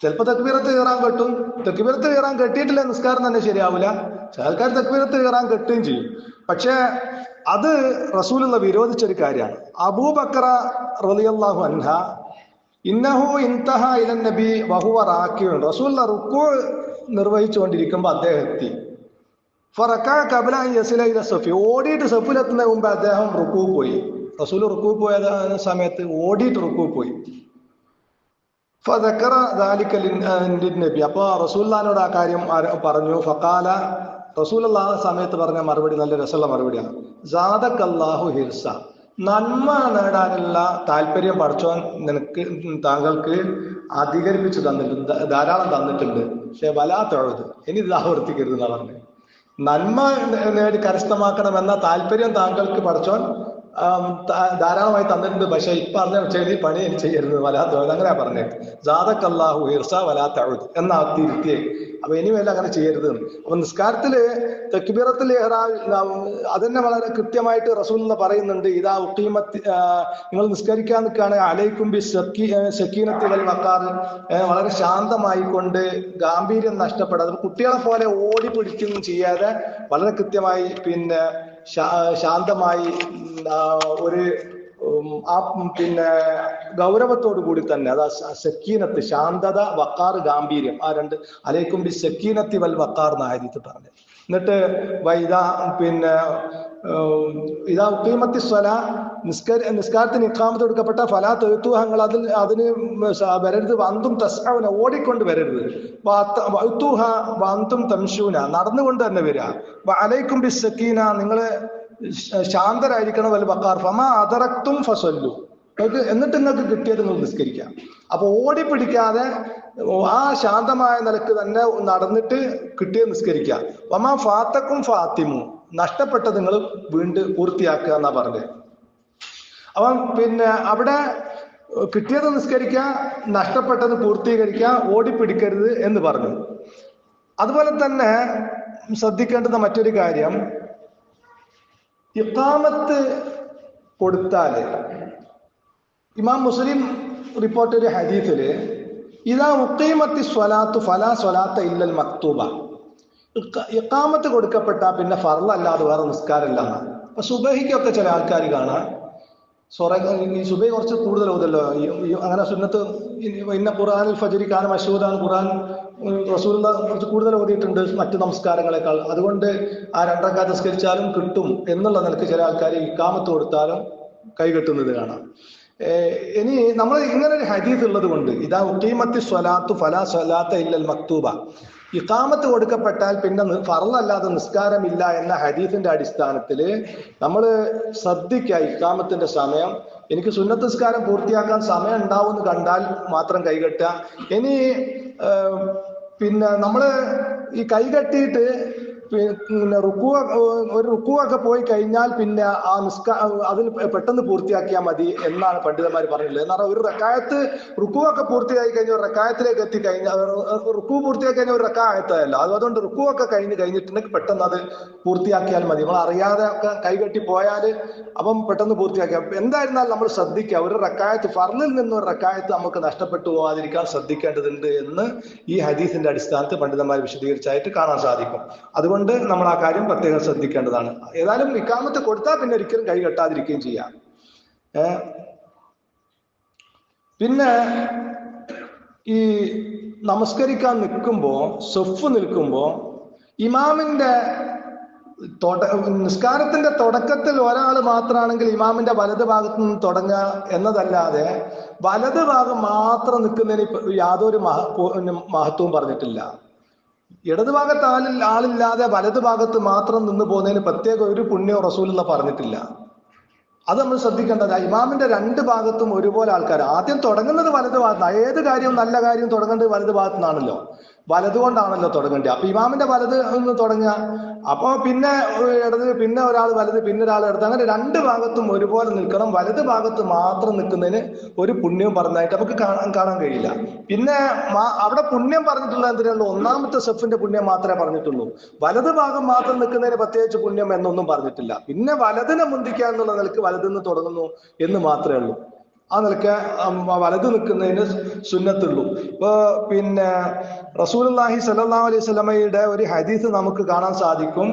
ചിലപ്പോൾ തക്ബീറത്ത് കയറാൻ കെട്ടും. തക്ബീറത്ത് കയറാൻ കെട്ടിയിട്ടില്ല നിസ്കാരം തന്നെ ശരിയാവില്ല. ചില ആൾക്കാർ തക്ബീറത്ത് കയറാൻ കെട്ടുകയും ചെയ്യും. പക്ഷെ അത് റസൂലുള്ള വിരോധിച്ചൊരു കാര്യമാണ്. അബൂബക്കർ റളിയല്ലാഹു അൻഹ ഇന്നഹു ഇൻതഹ ഇലൻ നബി വഹുവ റാക്കിഉൻ. റസൂലുള്ള റുക്കൂ നിർവഹിച്ചുകൊണ്ടിരിക്കുമ്പോൾ അദ്ദേഹം എത്തി. ഫറക്കാ ഖബ്ല അൻ യസില ഇല സഫി. ഓടിയിട്ട് സഫിലെത്തുന്നതിന് മുമ്പ് അദ്ദേഹം റുക്കൂ പോയി. റസൂൽ റുക്കൂ പോയ സമയത്ത് ഓടിയിട്ട് റുക്കൂ പോയി. ഫദക്കറ ദാലിക ലിന്നബി. അപ്പൊ റസൂലുള്ളാഹിനോട് ആ കാര്യം പറഞ്ഞു. ഫഖാല, റസൂലുള്ള ആ സമയത്ത് പറഞ്ഞ മറുപടി നല്ല രസമുള്ള മറുപടിയാണ്. സാദക്കല്ലാഹു ഹിർസ. നന്മ നേടാനുള്ള താല്പര്യം പടച്ചോൻ താങ്കൾക്ക് അധികരിപ്പിച്ചു തന്നിട്ടുണ്ട്, ധാരാളം തന്നിട്ടുണ്ട്. പക്ഷെ വലാത്തഴുത്, ഇനി ഇത് ആവർത്തിക്കരുത് എന്നാ പറഞ്ഞത്. നന്മ നേടി കരസ്ഥമാക്കണമെന്ന താല്പര്യം താങ്കൾക്ക് പടച്ചോൻ ധാരാളമായി തന്നിട്ടുണ്ട്. പക്ഷെ ഇപ്പൊ പറഞ്ഞ ചെറിയ പണി എനിക്ക് ചെയ്യരുത്, വലാത്തഴുത്, അങ്ങനെയാ പറഞ്ഞത്. സാദക്കല്ലാഹു ഹിർസ വലാത്തഴുത് എന്നാ തിരുത്തിയേ. അപ്പൊ ഇനിമേലും അങ്ങനെ ചെയ്യരുത്. അപ്പൊ നിസ്കാരത്തില് തക്ബീറത്തുൽ ഇഹ്റാം അതന്നെ വളരെ കൃത്യമായിട്ട് റസൂലുള്ള പറയുന്നുണ്ട്. ഇതാ ഉഖീമത്ത്, നിങ്ങൾ നിസ്കരിക്കാൻ നിൽക്കുകയാണ്, അലൈക്കും ബി സക്കീനത്തി വൽ വഖാർ, വളരെ ശാന്തമായി കൊണ്ട് ഗാംഭീര്യം നഷ്ടപ്പെടാതെ കുട്ടികളെ പോലെ ഓടി പിടിക്കുന്നു ചെയ്യാതെ വളരെ കൃത്യമായി ശാന്തമായി ഒരു ഗൗരവത്തോടു കൂടി തന്നെ, അതാ സക്കീനത്ത് ശാന്തത, വക്കാർ ഗാംഭീര്യം, ആ രണ്ട് അലൈക്കും ബി സക്കീനത്തി വൽ വക്കാർ എന്ന ഹദീസ് പറഞ്ഞു. എന്നിട്ട് ഇതാ ഉഖീമത്തി സ്വലാ, നിസ്കാരത്തിന് ഇഖാമത്ത് കൊടുക്കപ്പെട്ട ഫലാ തൊഴുത്തൂഹങ്ങൾ അതിന് വരരുത്. വന്തും തസ്അൂന, ഓടിക്കൊണ്ട് വരരുത്. വഅ്തൂഹ വന്തും തംശൂന, നടന്നുകൊണ്ട് തന്നെ വരിക. അലൈക്കും ബി സക്കീന, നിങ്ങള് ശാന്തരായിരിക്കണം. വൽ വഖാർ ഫമാ അദറക്തും ഫസല്ലു, എന്നിട്ട് നിങ്ങൾക്ക് കിട്ടിയത് നിങ്ങൾ നിസ്കരിക്കാം. അപ്പൊ ഓടിപ്പിടിക്കാതെ ആ ശാന്തമായ നിലക്ക് തന്നെ നടന്നിട്ട് കിട്ടിയത് നിസ്കരിക്കുക. വമാ ഫാത്തക്കും ഫാത്തിമു, നഷ്ടപ്പെട്ടത് നിങ്ങൾ വീണ്ടും പൂർത്തിയാക്കുക എന്നാ പറഞ്ഞത്. അപ്പം അവിടെ കിട്ടിയത് നിസ്കരിക്കുക, നഷ്ടപ്പെട്ടത് പൂർത്തീകരിക്കുക, ഓടിപ്പിടിക്കരുത് എന്ന് പറഞ്ഞു. അതുപോലെ തന്നെ ശ്രദ്ധിക്കേണ്ടുന്ന മറ്റൊരു കാര്യം, ഇഖാമത്ത് കൊടുത്താല് ഇമാം മുസ്ലിം റിപ്പോർട്ട് ഒരു ഹദീസില് ഇദാ ഉഖീമത്തി സ്വലാത്തു ഫലാ സ്വലാത്ത ഇല്ലൽ മക്തൂബ, ഇഖാമത്ത് കൊടുക്കപ്പെട്ട പിന്നെ ഫർള് അല്ലാതെ വേറെ നിസ്കാരമില്ല എന്നാണ്. അപ്പൊ സുബഹിക്കൊക്കെ ചില ആൾക്കാർ കാണാം, ഈ സുബഹി കുറച്ച് കൂടുതൽ ഓതല്ലോ, അങ്ങനെ സുന്നത്ത് ഇന്ന ഖുർആനിൽ ഫജ്രി കാന മശ്ഹൂദാണ്, ഖുർആൻ റസൂലുള്ള കുറച്ച് കൂടുതൽ ഓതിയിട്ടുണ്ട് മറ്റു നമസ്കാരങ്ങളെക്കാൾ, അതുകൊണ്ട് ആ 2 റക്അത്ത് നിസ്കരിച്ചാലും കിട്ടും എന്നുള്ള നിലക്ക് ചില ആൾക്കാർ ഇഖാമത്ത് കൊടുത്താലും കൈകെട്ടുന്നത് കാണാം. ഇനി നമ്മൾ ഇങ്ങനെ ഒരു ഹദീസ് ഉള്ളത് കൊണ്ട് ഇതാ ഉഖീമത്തി സ്വലാത്തു ഫലാ സ്വലാത്ത ഇല്ലൽ മക്തൂബ, ഇഖാമത്ത് കൊടുക്കപ്പെട്ടാൽ പിന്നെ ഫർളല്ലാതെ നിസ്കാരമില്ല എന്ന ഹദീസിന്റെ അടിസ്ഥാനത്തിൽ നമ്മൾ ശ്രദ്ധിക്കുക. ഇഖാമത്തിന്റെ സമയം, എനിക്ക് സുന്നത്ത് നിസ്കാരം പൂർത്തിയാക്കാൻ സമയം ഉണ്ടാവുമെന്ന് കണ്ടാൽ മാത്രം കൈകെട്ടുക. ഇനി പിന്നെ നമ്മള് ഈ കൈകെട്ടിയിട്ട് പിന്നെ ഒരു റുക്കുവൊക്കെ പോയി കഴിഞ്ഞാൽ പിന്നെ ആ അതിൽ പെട്ടെന്ന് പൂർത്തിയാക്കിയാൽ മതി എന്നാണ് പണ്ഡിതന്മാർ പറഞ്ഞിട്ടുള്ളത്. എന്ന് പറഞ്ഞാൽ ഒരു റക്കായത്ത് റുക്കുവൊക്കെ പൂർത്തിയായി കഴിഞ്ഞാൽ ഒരു റക്കായത്തിലേക്ക് എത്തിക്കഴിഞ്ഞാൽ റുക്കു പൂർത്തിയാക്കി കഴിഞ്ഞാൽ ഒരു റക്കായത്തല്ല. അതുകൊണ്ട് റുക്കുവൊക്കെ കഴിഞ്ഞിട്ടുണ്ടെങ്കിൽ പെട്ടെന്ന് അത് പൂർത്തിയാക്കിയാൽ മതി. നമ്മൾ അറിയാതെ ഒക്കെ കൈകെട്ടി പോയാൽ അപ്പം പെട്ടെന്ന് പൂർത്തിയാക്കിയാൽ. എന്തായിരുന്നാലും നമ്മൾ ശ്രദ്ധിക്കുക, ഒരു റക്കായത്ത് ഫർളിൽ നിന്ന് ഒരു റക്കായത്ത് നമുക്ക് നഷ്ടപ്പെട്ടു പോകാതിരിക്കാൻ ശ്രദ്ധിക്കേണ്ടതുണ്ട് എന്ന് ഈ ഹദീസിന്റെ അടിസ്ഥാനത്തിൽ പണ്ഡിതന്മാർ വിശദീകരിച്ചായിട്ട് കാണാൻ സാധിക്കും. അതുകൊണ്ട് നമ്മൾ ആ കാര്യം പ്രത്യേകം ശ്രദ്ധിക്കേണ്ടതാണ്. ഏതായാലും ഇഖാമത്ത് കൊടുത്താൽ പിന്നെ ഒരിക്കലും കൈ കെട്ടാതിരിക്കുകയും ചെയ്യാം. പിന്നെ ഈ നമസ്കരിക്കാൻ നിൽക്കുമ്പോ, സൊഫ് നിൽക്കുമ്പോ ഇമാമിന്റെ നിസ്കാരത്തിന്റെ തുടക്കത്തിൽ ഒരാൾ മാത്രമാണെങ്കിൽ ഇമാമിന്റെ വലത് ഭാഗത്ത് നിന്ന് തുടങ്ങുക എന്നതല്ലാതെ വലത് ഭാഗം മാത്രം നിൽക്കുന്നതിന് യാതൊരു മഹത്വവും പറഞ്ഞിട്ടില്ല. ഇടത് ഭാഗത്ത് ആളില്ലാതെ വലത് ഭാഗത്ത് മാത്രം നിന്ന് പോകുന്നതിന് പ്രത്യേക ഒരു പുണ്യവും റസൂലുള്ള പറഞ്ഞിട്ടില്ല. അത് നമ്മൾ ശ്രദ്ധിക്കേണ്ടത്. ഇമാമിന്റെ രണ്ട് ഭാഗത്തും ഒരുപോലെ ആൾക്കാർ. ആദ്യം തുടങ്ങുന്നത് വലത് ഭാഗത്താണ്. ഏത് കാര്യവും നല്ല കാര്യവും തുടങ്ങേണ്ടത് വലത് ഭാഗത്തു നിന്നാണല്ലോ, വലതുകൊണ്ടാണല്ലോ തുടങ്ങേണ്ടത്. അപ്പൊ ഇമാമിന്റെ വലത് ഒന്ന് തുടങ്ങുക, അപ്പൊ പിന്നെ ഇടത്, പിന്നെ ഒരാൾ വലത്, പിന്നെ ഒരാൾ ഇടത്, അങ്ങനെ രണ്ട് ഭാഗത്തും ഒരുപോലെ നിൽക്കണം. വലത് ഭാഗത്ത് മാത്രം നിൽക്കുന്നതിന് ഒരു പുണ്യവും പറഞ്ഞതായിട്ട് നമുക്ക് കാണാൻ കഴിയില്ല. പിന്നെ അവിടെ പുണ്യം പറഞ്ഞിട്ടുള്ള എന്തിനുള്ളൂ, ഒന്നാമത്തെ സെഫിന്റെ പുണ്യം മാത്രമേ പറഞ്ഞിട്ടുള്ളൂ. വലത് ഭാഗം മാത്രം നിൽക്കുന്നതിന് പ്രത്യേകിച്ച് പുണ്യം എന്നൊന്നും പറഞ്ഞിട്ടില്ല. പിന്നെ വലതിനെ മുന്തിക്കുക എന്നുള്ള നിലക്ക് വലതിന്ന് തുടങ്ങുന്നു എന്ന് മാത്രമേ ഉള്ളൂ. ആ നിലക്ക് വലത് നിൽക്കുന്നതിന് സുന്നത്തുള്ളൂ. ഇപ്പൊ പിന്നെ റസൂലുള്ളാഹി സ്വല്ലല്ലാഹു അലൈഹി വസല്ലമയുടെ ഒരു ഹദീസ് നമുക്ക് കാണാൻ സാധിക്കും.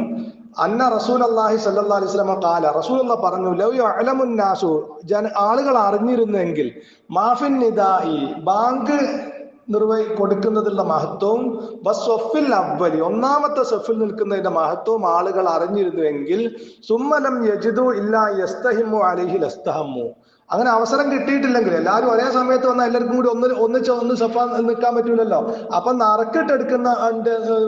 അന്ന റസൂലുള്ളാഹി സ്വല്ലല്ലാഹു അലൈഹി വസല്ലമ ഖാല, റസൂലുള്ള പറഞ്ഞു, ലൗ യഅലമുൻ നാസു, ആളുകൾ അറിഞ്ഞിരുന്നെങ്കിൽ, മാഫിൻ നിദാഇ, ബാങ്ക് കൊടുക്കുന്നതിലുള്ള മഹത്വവും, വസ്വഫിൽ അവ്വലി, ഒന്നാമത്തെ സഫിൽ നിൽക്കുന്നതിന്റെ മഹത്വവും ആളുകൾ അറിഞ്ഞിരുന്നുവെങ്കിൽ, സുമ്മലം യജിദു ഇല്ലാ യസ്തഹിമു അലൈഹി ലസ്തഹമു, അങ്ങനെ അവസരം കിട്ടിയിട്ടില്ലെങ്കിൽ, എല്ലാവരും ഒരേ സമയത്ത് വന്നാൽ എല്ലാവർക്കും കൂടി ഒന്ന് സഫ നിൽക്കാൻ പറ്റൂലല്ലോ. അപ്പൊ നറുക്കിട്ടെടുക്കുന്ന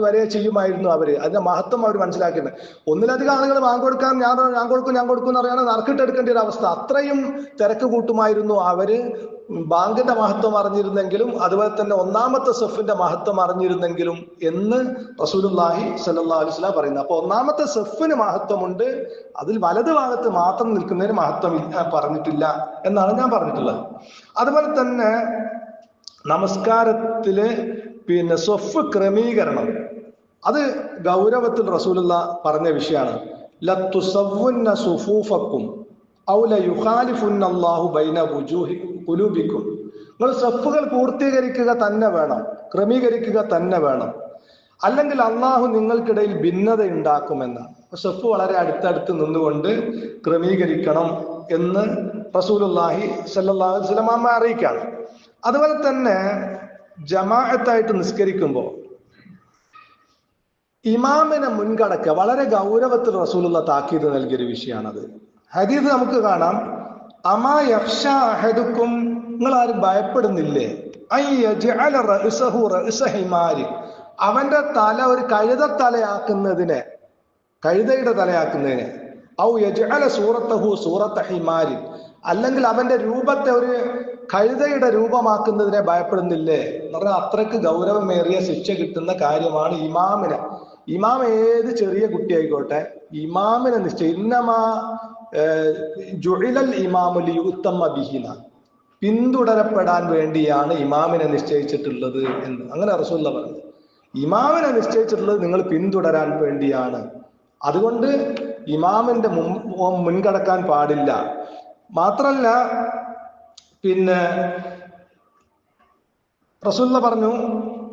വരെ ചെയ്യുമായിരുന്നു അവര്. അതിന്റെ മഹത്വം അവർ മനസ്സിലാക്കിയിട്ടുണ്ട്. ഒന്നിലധികം ആളുകൾ കൊടുക്കാൻ ഞാൻ കൊടുക്കും എന്ന് പറയുകയാണെങ്കിൽ നറുക്കിട്ടെടുക്കേണ്ട ഒരു അവസ്ഥ. അത്രയും തിരക്ക് കൂട്ടുമായിരുന്നു അവര്. ബാങ്കിന്റെ മഹത്വം അറിഞ്ഞിരുന്നെങ്കിലും അതുപോലെ തന്നെ ഒന്നാമത്തെ സഫിന്റെ മഹത്വം അറിഞ്ഞിരുന്നെങ്കിലും എന്ന് റസൂലുള്ളാഹി സ്വല്ലല്ലാഹു അലൈഹി വസല്ലം പറയുന്നത്. അപ്പൊ ഒന്നാമത്തെ സഫിന് മഹത്വമുണ്ട്, അതിൽ വലത് ഭാഗത്ത് മാത്രം നിൽക്കുന്നതിന് മഹത്വം പറഞ്ഞിട്ടില്ല എന്നാണ് ഞാൻ പറഞ്ഞിട്ടുള്ളത്. അതുപോലെ തന്നെ നമസ്കാരത്തില് പിന്നെ സ്വഫ് ക്രമീകരണം, അത് ഗൗരവത്തിൽ റസൂലുള്ള പറഞ്ഞ വിഷയമാണ്. ലത്തുസവ്വുന്ന സുഫൂഫക്കും ഔല യുഖാലിഫുന്നല്ലാഹു ബൈന വുജൂഹി ഖുലൂബിക്കും, നിങ്ങൾ സഫുകൾ പൂർത്തീകരിക്കുക തന്നെ വേണം, ക്രമീകരിക്കുക തന്നെ വേണം, അല്ലെങ്കിൽ അള്ളാഹു നിങ്ങൾക്കിടയിൽ ഭിന്നത ഉണ്ടാക്കുമെന്ന്. സഫ് വളരെ അടുത്തടുത്ത് നിന്നുകൊണ്ട് ക്രമീകരിക്കണം എന്ന് റസൂലുള്ളാഹി സ്വല്ലല്ലാഹു അലൈഹി വസല്ലം നമ്മെ അറിയിക്കാണ്. അതുപോലെ തന്നെ ജമാഅത്തായിട്ട് നിസ്കരിക്കുമ്പോൾ ഇമാമിനെ മുൻകടക്കുക വളരെ ഗൗരവത്തിൽ റസൂലുള്ള താക്കീത് നൽകിയൊരു വിഷയമാണത്. ഹദീസ് നമുക്ക് കാണാം, അമാ യഖ്ശ അഹദുക്കും, നിങ്ങൾ ആരും ഭയപ്പെടുന്നില്ലേ, അയ്യജ്അല റഅസഹു റഅസ ഹിമാരി, അവന്റെ തല ഒരു കഴുതത്തലയാക്കുന്നതിനെ, കഴുതയുടെ തലയാക്കുന്നതിനെ, ഔ യജ്അല സൂറത്തഹു സൂറത്ത ഹിമാരി, അല്ലെങ്കിൽ അവന്റെ രൂപത്തെ ഒരു കഴുതയുടെ രൂപമാക്കുന്നതിനെ ഭയപ്പെടുന്നില്ലേ എന്ന് പറഞ്ഞാൽ അത്രയ്ക്ക് ഗൗരവമേറിയ ശിക്ഷ കിട്ടുന്ന കാര്യമാണ് ഇമാമിനെ. ഇമാം ഏത് ചെറിയ കുട്ടിയായിക്കോട്ടെ, ഇമാമിനെ നിശ്ചയിന്നമാ ജുഇലൽ ഇമാമു ലിയുത്തമ്മ ബിഹിന, പിന്തുടരപ്പെടാൻ വേണ്ടിയാണ് ഇമാമിനെ നിശ്ചയിച്ചിട്ടുള്ളത് എന്ന് അങ്ങനെ റസൂലുള്ള പറഞ്ഞു. ഇമാമിനെ നിശ്ചയിച്ചിട്ടുള്ളത് നിങ്ങൾ പിന്തുടരാൻ വേണ്ടിയാണ്. അതുകൊണ്ട് ഇമാമിന്റെ മുൻകടക്കാൻ പാടില്ല. മാത്രല്ല പിന്നെ റസൂലുള്ള പറഞ്ഞു,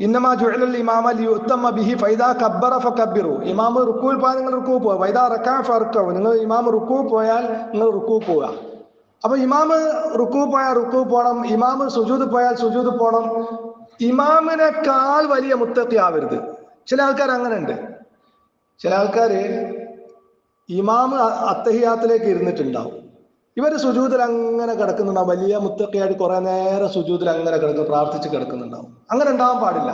ഇന്നമാ ജുഇലൽ ഇമാമ ലിയുത്തമ്മ ബിഹി ഫൈദാ കബ്ബറ ഫകബ്ബിറു, ഇമാം റുക്കൂയിൽ പോയാൽ നിങ്ങൾ റുക്കൂ പോവുക, ഫൈദാ റകഅ ഫർകഉ, നിങ്ങൾ ഇമാം റുക്കൂ പോയാൽ നിങ്ങൾ റുക്കൂ പോവുക. അപ്പൊ ഇമാമ് റുക്കൂ പോയാൽ റുക്കൂ പോകണം, ഇമാമ് സുജൂദ് പോയാൽ സുജൂദ് പോകണം. ഇമാമിനേക്കാൾ വലിയ മുത്തഖി ആവരുത്. ചില ആൾക്കാർ അങ്ങനെ ഉണ്ട്. ചില ആൾക്കാര് ഇമാമ് അത്തഹിയാത്തിലേക്ക് ഇരുന്നിട്ടുണ്ടാവും, ഇവര് സുജൂദിൽ അങ്ങനെ കിടക്കുന്നുണ്ടാവും, വലിയ മുത്തഖിയായിട്ട് കുറെ നേരം സുജൂദിൽ അങ്ങനെ കിടക്കും, പ്രാർത്ഥിച്ച് കിടക്കുന്നുണ്ടാവും. അങ്ങനെ ഉണ്ടാവാൻ പാടില്ല.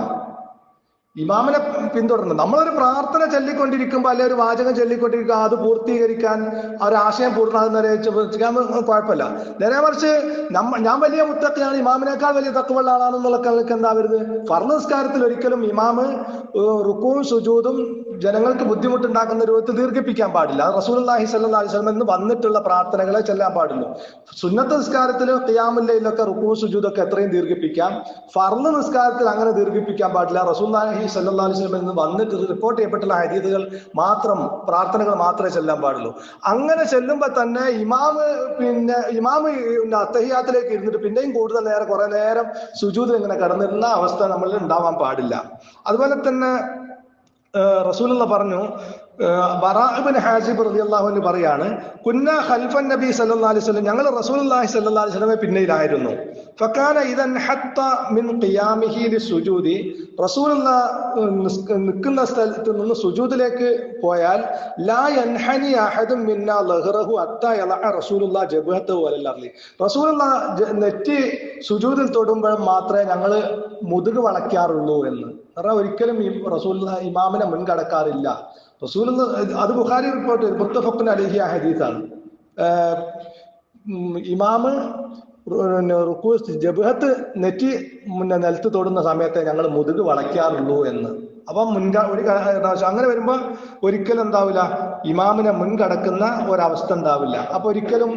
ഇമാമിനെ പിന്തുടരുന്നത്. നമ്മളൊരു പ്രാർത്ഥന ചൊല്ലിക്കൊണ്ടിരിക്കുമ്പോൾ അല്ലെ ഒരു വാചകം ചൊല്ലിക്കൊണ്ടിരിക്കുക, അത് പൂർത്തീകരിക്കാൻ ആ ഒരു ആശയം പൂർണ്ണമാകുന്നവരെ കുഴപ്പമില്ല. നേരെ മറിച്ച് ഞാൻ വലിയ മുത്തഖിയാണ്, ഇമാമിനേക്കാൾ വലിയ തഖ്വയുള്ള ആളാണെന്നുള്ള കണക്ക് എന്താ വരുന്നത്? ഫർള് നിസ്കാരത്തിൽ ഒരിക്കലും ഇമാമ് റുക്കൂഉം സുജൂദും ജനങ്ങൾക്ക് ബുദ്ധിമുട്ടുണ്ടാക്കുന്ന രൂപത്തിൽ ദീർഘിപ്പിക്കാൻ പാടില്ല. റസൂലുള്ളാഹി സ്വല്ലല്ലാഹു അലൈഹി വസല്ലം എന്ന് വന്നിട്ടുള്ള പ്രാർത്ഥനകളെ ചെല്ലാൻ പാടുള്ളൂ. സുന്നത്ത് നിസ്കാരത്തിൽ ഖിയാമുൽ ലൈലൊക്കെ റുക്കൂഉ സുജൂദൊക്കെ എത്രയും ദീർഘിപ്പിക്കാം. ഫർള് നിസ്കാരത്തിൽ അങ്ങനെ ദീർഘിപ്പിക്കാൻ പാടില്ല. റസൂലുള്ളാഹി സ്വല്ലല്ലാഹു അലൈഹി വസല്ലം എന്ന് വന്നിട്ട് റിപ്പോർട്ട് ചെയ്യപ്പെട്ടുള്ള ഹദീസുകൾ മാത്രം, പ്രാർത്ഥനകൾ മാത്രമേ ചെല്ലാൻ പാടുള്ളൂ. അങ്ങനെ ചെല്ലുമ്പോൾ തന്നെ ഇമാമ് അത്തഹിയാത്തിലേക്ക് ഇരുന്നിട്ട് പിന്നെയും കൂടുതൽ നേരം കുറെ നേരം സുജൂദിൽ ഇങ്ങനെ കിടന്നിരുന്ന അവസ്ഥ നമ്മളിൽ ഉണ്ടാവാൻ പാടില്ല. അതുപോലെ തന്നെ റസൂലുള്ള പറഞ്ഞു, ബറാ ഇബ്നു ഹാസിബ് റളിയല്ലാഹു അൻഹു പറയാണ്, കുന്ന ഖൽഫൻ നബി സല്ലല്ലാഹു അലൈഹി വസല്ലം, ഞങ്ങൾ റസൂലുള്ളാഹി സല്ലല്ലാഹു അലൈഹി വസല്ലമയെ പിന്നിലായിരുന്നു. ഫകാന ഇദൻ ഹത്ത മിൻ ഖിയാമിഹി ലിസുജൂദി, റസൂലുള്ള നിൽക്കുന്ന സ്ഥലത്ത് നിന്ന് സുജൂദിലേക്ക് പോയാൽ ലാ യൻഹനി അഹദും മിന്നാ ലഹ്റഹു ഹത്താ യലഅ റസൂലുള്ളാഹി ജബഹതഹു അലൽ അർളി, റസൂലുള്ള നെറ്റി സുജൂദിൽ തൊടുമ്പോൾ മാത്രമേ ഞങ്ങൾ മുതുക് വളയ്ക്കാറുള്ളൂ എന്ന്. ഒരിക്കലും റസൂലുള്ള ഇമാമിനെ മുൻകടക്കാറില്ല. റസൂലുള്ള, അത് ബുഖാരി റിപ്പോർട്ട് ചെയ്തു, മുത്തഫഖുൻ അലൈഹി ഹദീസാണ്. ഇമാമ് ജബഹത്ത് നെറ്റി നിലത്ത് തൊടുന്ന സമയത്തെ ഞങ്ങൾ മുതുക് വളയ്ക്കാറുള്ളൂ എന്ന്. അപ്പം ഒരു അങ്ങനെ വരുമ്പോ ഒരിക്കലും എന്താവില്ല, ഇമാമിനെ മുൻകടക്കുന്ന ഒരവസ്ഥ ഉണ്ടാവില്ല. അപ്പൊ ഒരിക്കലും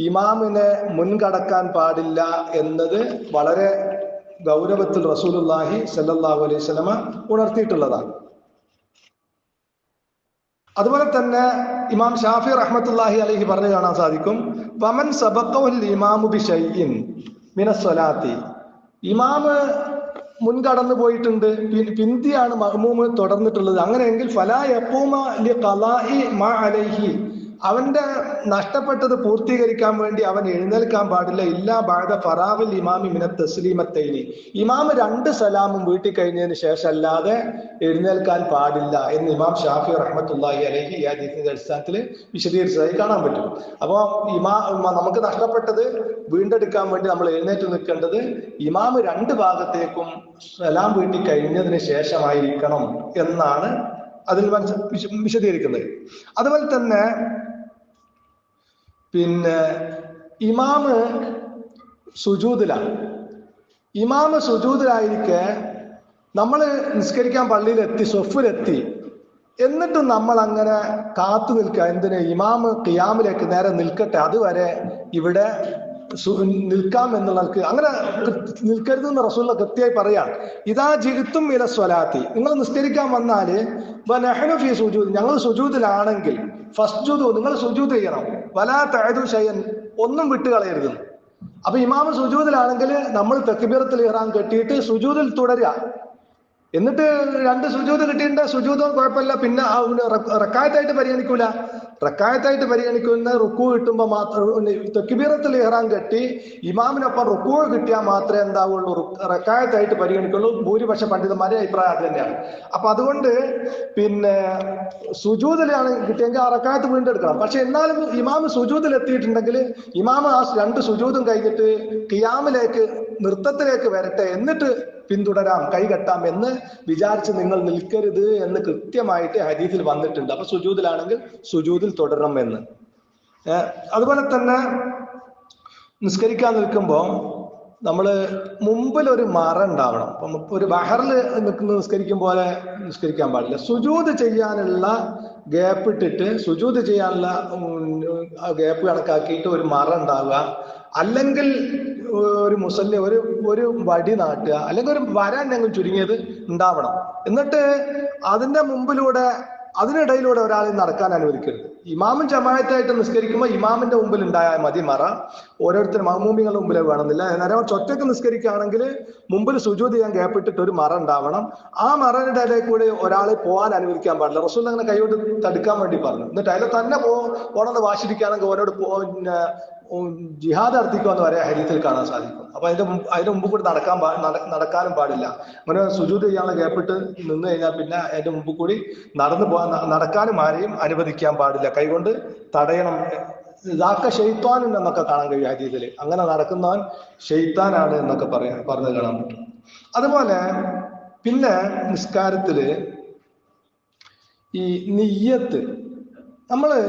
ഇമാമിനെ മുൻകടക്കാൻ പാടില്ല എന്നത് വളരെ ഗൗരവത്തിൽ റസൂലുള്ളാഹി സ്വല്ലല്ലാഹു അലൈഹി വസല്ലമ ഉണർത്തിയിട്ടുള്ളതാണ്. അതുപോലെ തന്നെ ഇമാം ഷാഫി റഹ്മത്തുള്ളാഹി അലൈഹി പറഞ്ഞു കാണാൻ സാധിക്കും, വമൻ സബഖഹുൽ ഇമാമു ബിശൈഇൻ മിനസ്സലാത്തി, ഇമാമ് മുൻകടന്നു പോയിട്ടുണ്ട്, പിന്തിയാണ് മഅ്മൂമ് തുടർന്നിട്ടുള്ളത്, അങ്ങനെയെങ്കിൽ ഫലാ യഖൂമ ലിഖളാഇ മാ അലൈഹി, അവന്റെ നഷ്ടപ്പെട്ടത് പൂർത്തീകരിക്കാൻ വേണ്ടി അവൻ എഴുന്നേൽക്കാൻ പാടില്ല. ഇല്ലാ ബഅദ ഫറാഗിൽ ഇമാമി മിനത്ത് തസ്ലീമത്തൈനി, ഇമാം 2 സലാമും വീട്ടിൽ കഴിഞ്ഞതിന് ശേഷം അല്ലാതെ എഴുന്നേൽക്കാൻ പാടില്ല എന്ന് ഇമാം ഷാഫി റഹ്മത്തുള്ളാഹി അലൈഹി ഈ ഹദീസിന്റെ അടിസ്ഥാനത്തിൽ വിശദീകരിച്ചതായി കാണാൻ പറ്റും. അപ്പോ നമുക്ക് നഷ്ടപ്പെട്ടത് വീണ്ടെടുക്കാൻ വേണ്ടി നമ്മൾ എഴുന്നേറ്റ് നിൽക്കേണ്ടത് ഇമാം 2 ഭാഗത്തേക്കും സലാം വീട്ടിൽ കഴിഞ്ഞതിന് ശേഷമായിരിക്കണം എന്നാണ് അതിൽ വിശദീകരിക്കുന്നത്. അതുപോലെ തന്നെ ഇമാമ് സുജൂദിലാണ്. ഇമാമ് സുജൂദിലായിരിക്കെ നമ്മൾ നിസ്കരിക്കാൻ പള്ളിയിലെത്തി, സ്വഫിലെത്തി, എന്നിട്ടും നമ്മൾ അങ്ങനെ കാത്തു നിൽക്കുക. എന്തിന്? ഇമാമ് ഖിയാമിലേക്ക് നേരെ നിൽക്കട്ടെ, അതുവരെ ഇവിടെ നിൽക്കാം എന്നുള്ളവർക്ക് അങ്ങനെ നിൽക്കരുത് എന്ന് റസൂലുള്ള കൃത്യമായി പറയാണ്. ഇതാ ജിഅ്തും ഇല സ്വലാത്തി, നിങ്ങൾ നിസ്കരിക്കാൻ വന്നാല് വനഹ്നു ഫീ സുജൂദ്, ഞങ്ങൾ സുജൂദിലാണെങ്കിൽ ഫസ്ജുദു, നിങ്ങൾ സുജൂദ് ചെയ്യണം, വലാ തഅദു ശൈഅൻ, ഒന്നും വിട്ടുകളയരുത്. അപ്പൊ ഇമാമ് സുജൂദിലാണെങ്കിൽ നമ്മൾ തക്ബീറത്തുൽ ഇഹ്റാം കെട്ടിയിട്ട് സുജൂദിൽ തുടരുക. എന്നിട്ട് 2 സുജൂദ് കിട്ടിയിട്ട് സുജൂദും കുഴപ്പമില്ല, പിന്നെ റക്കായത്തായിട്ട് പരിഗണിക്കൂല. റക്കായത്തായിട്ട് പരിഗണിക്കുന്ന റുക്കൂ കിട്ടുമ്പോൾ മാത്രം തക്ബീറത്തുൽ ഇഹ്റാം കെട്ടി ഇമാമിനൊപ്പം റുക്കൂ കിട്ടിയാൽ മാത്രമേ എന്താവുള്ളൂ, റക്കായത്തായിട്ട് പരിഗണിക്കുള്ളൂ. ഭൂരിപക്ഷ പണ്ഡിതന്മാരുടെ അഭിപ്രായം അത് തന്നെയാണ്. അപ്പൊ അതുകൊണ്ട് സുജൂദിലാണ് കിട്ടിയെങ്കിൽ ആ റക്കായത്ത് വീണ്ടെടുക്കണം. പക്ഷെ എന്നാലും ഇമാമ് സുജൂദിൽ എത്തിയിട്ടുണ്ടെങ്കിൽ ഇമാമ് ആ 2 സുജൂദും കഴിഞ്ഞിട്ട് ഖിയാമിലേക്ക്, നൃത്തത്തിലേക്ക് വരട്ടെ, എന്നിട്ട് പിന്തുടരാം, കൈകെട്ടാം എന്ന് വിചാരിച്ച് നിങ്ങൾ നിൽക്കരുത് എന്ന് കൃത്യമായിട്ട് ഹദീസിൽ വന്നിട്ടുണ്ട്. അപ്പൊ സുജൂദിലാണെങ്കിൽ സുജൂദിൽ തുടരണം എന്ന്. അതുപോലെ തന്നെ നിസ്കരിക്കാൻ നിൽക്കുമ്പോൾ നമ്മള് മുമ്പിൽ ഒരു മറ ഉണ്ടാവണം. അപ്പം ഒരു ബഹറിൽ നിസ്കരിക്കും പോലെ നിസ്കരിക്കാൻ പാടില്ല. സുജൂദ് ചെയ്യാനുള്ള ഗ്യാപ്പ് ഇട്ടിട്ട്, സുജൂദ് ചെയ്യാനുള്ള ഗ്യാപ്പ് കണക്കാക്കിയിട്ട് ഒരു മറ ഉണ്ടാവുക, അല്ലെങ്കിൽ ഒരു മുസല്ലി ഒരു വടി നാട്ടുക, അല്ലെങ്കിൽ ഒരു വരാൻ ചുരുങ്ങിയത് ഉണ്ടാവണം. എന്നിട്ട് അതിന്റെ മുമ്പിലൂടെ, അതിനിടയിലൂടെ ഒരാളെ നടക്കാൻ അനുവദിക്കരുത്. ഇമാമും ജമാഅത്തായിട്ട് നിസ്കരിക്കുമ്പോൾ ഇമാമിന്റെ മുമ്പിൽ ഉണ്ടായാൽ മതി മറ, ഓരോരുത്തരും മഅ്മൂമിങ്ങളുടെ മുമ്പിൽ വേണമെന്നില്ല. നേരെ ഒറ്റയ്ക്ക് നിസ്കരിക്കുകയാണെങ്കിൽ മുമ്പിൽ സുജൂദ് ചെയ്യാൻ ഗ്യാപ്പ് ഇട്ടിട്ട് ഒരു മറ ഉണ്ടാവണം. ആ മറയുടെ ഇടയിൽ കൂടി ഒരാളെ പോകാൻ അനുവദിക്കാൻ പാടില്ല. റസൂൽ അങ്ങനെ കൈകൊണ്ട് തടുക്കാൻ വേണ്ടി പറഞ്ഞു. എന്നിട്ട് അതിൽ തന്നെ പോകണമെന്ന് വാശിരിക്കുകയാണെങ്കിൽ ഓരോട് ജിഹാദ് അർത്ഥിക്കുമെന്ന് വരെ ഹദീസിൽ കാണാൻ സാധിക്കും. അപ്പൊ അതിന്റെ മുമ്പ് കൂടി നടക്കാനും പാടില്ല. അങ്ങനെ സുജൂദ് ചെയ്യാനുള്ള ഗ്യാപ്പിട്ട് നിന്ന് കഴിഞ്ഞാൽ പിന്നെ അതിന്റെ മുമ്പ് കൂടി നടക്കാനും ആരെയും അനുവദിക്കാൻ പാടില്ല. കൈകൊണ്ട് തടയണം. ഇതാക്ക ഷെയ്ത്താൻ എന്നൊക്കെ കാണാൻ കഴിയും ഹദീസിൽ. അങ്ങനെ നടക്കുന്നവൻ ഷെയ്ത്താനാണ് എന്നൊക്കെ പറഞ്ഞു കാണാൻ പറ്റും. അതുപോലെ പിന്നെ നിസ്കാരത്തില് ഈ നിയ്യത്ത്, നമ്മള്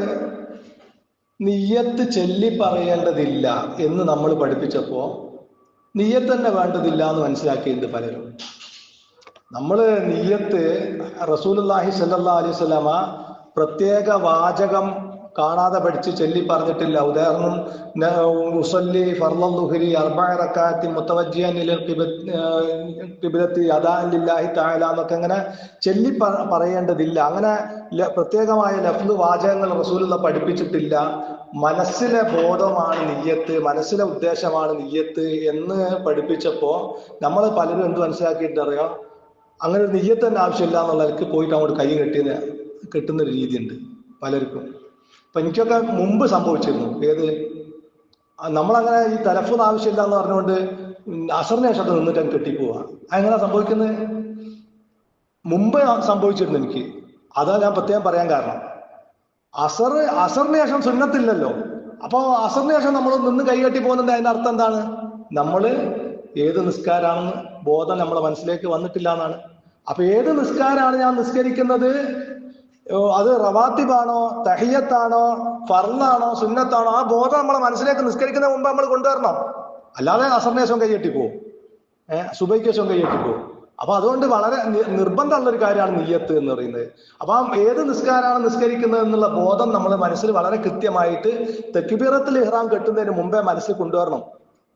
നിയ്യത്ത് ചൊല്ലി പറയേണ്ടതില്ല എന്ന് നമ്മൾ പഠിപ്പിച്ചപ്പോ നിയ്യത്ത് തന്നെ വേണ്ടതില്ല എന്ന് മനസ്സിലാക്കിയിട്ടുണ്ട് പലരും. നമ്മള് നിയ്യത്ത് റസൂലുള്ളാഹി സ്വല്ലല്ലാഹു അലൈഹി വസല്ലമ പ്രത്യേക വാചകം കാണാതെ പഠിച്ച് ചൊല്ലി പറഞ്ഞിട്ടില്ല. ഉദാഹരണം, ഉസല്ലി ഫർളൽ ദുഹ്രി അർബഅ റകഅത്തിൻ മുതവജ്ജിഹൻ ഇലൽ ഖിബ്ലത്തി അദാഅൻ ലില്ലാഹി തആല എന്നൊക്കെ അങ്ങനെ ചൊല്ലി പറയേണ്ടതില്ല. അങ്ങനെ പ്രത്യേകമായ ലഫ്ള് വാചകങ്ങൾ റസൂലുള്ള പഠിപ്പിച്ചിട്ടില്ല. മനസ്സിലെ ബോധമാണ് നിയ്യത്ത്, മനസ്സിലെ ഉദ്ദേശമാണ് നിയ്യത്ത് എന്ന് പഠിപ്പിച്ചപ്പോ നമ്മൾ പലരും എന്ത് മനസ്സിലാക്കിയിട്ടറിയോ, അങ്ങനെ ഒരു നിയ്യത്ത് തന്നെ ആവശ്യമില്ല എന്നുള്ളവർക്ക് പോയിട്ട് അങ്ങോട്ട് കൈ കെട്ടുന്ന ഒരു രീതിയുണ്ട് പലർക്കും. അപ്പൊ എനിക്കൊക്കെ മുമ്പ് സംഭവിച്ചിരുന്നു. ഏത്, നമ്മളങ്ങനെ ഈ തലഫുന്ന് ആവശ്യമില്ല എന്ന് പറഞ്ഞുകൊണ്ട് അസറിന് ശേഷം നിന്നിട്ട് അങ്ങ് കെട്ടിപ്പോവാ. അതെങ്ങനെ സംഭവിക്കുന്നത്? മുമ്പ് സംഭവിച്ചിരുന്നു എനിക്ക്. അതാ ഞാൻ പ്രത്യേകം പറയാൻ കാരണം. അസറിന് ശേഷം സുന്നത്തില്ലല്ലോ. അപ്പൊ അസറിന് ശേഷം നമ്മൾ നിന്ന് കൈകെട്ടി പോകുന്നുണ്ട്. അതിന്റെ അർത്ഥം എന്താണ്? നമ്മള് ഏത് നിസ്കാരാണെന്ന് ബോധം നമ്മളെ മനസ്സിലേക്ക് വന്നിട്ടില്ല എന്നാണ്. അപ്പൊ ഏത് നിസ്കാരാണ് ഞാൻ നിസ്കരിക്കുന്നത്, അത് റവാത്തിബാണോ, തഹിയ്യത്താണോ, ഫർളാണോ, സുന്നത്താണോ, ആ ബോധം നമ്മളെ മനസ്സിലേക്ക് നിസ്കരിക്കുന്ന മുമ്പ് നമ്മൾ കൊണ്ടുവരണം. അല്ലാതെ അസറിന് ശേഷം കൈകെട്ടിപ്പോവും, സുബഹിക്ക് ശേഷം കൈകെട്ടിപ്പോവും. അപ്പൊ അതുകൊണ്ട് വളരെ നിർബന്ധമുള്ള ഒരു കാര്യമാണ് നിയ്യത്ത് എന്ന് പറയുന്നത്. അപ്പൊ ഏത് നിസ്കാരമാണ് നിസ്കരിക്കുന്നത് എന്നുള്ള ബോധം നമ്മളെ മനസ്സിൽ വളരെ കൃത്യമായിട്ട് തക്ബീറത്തുൽ ഇഹ്റാം കെട്ടുന്നതിന് മുമ്പേ മനസ്സിൽ കൊണ്ടുവരണം.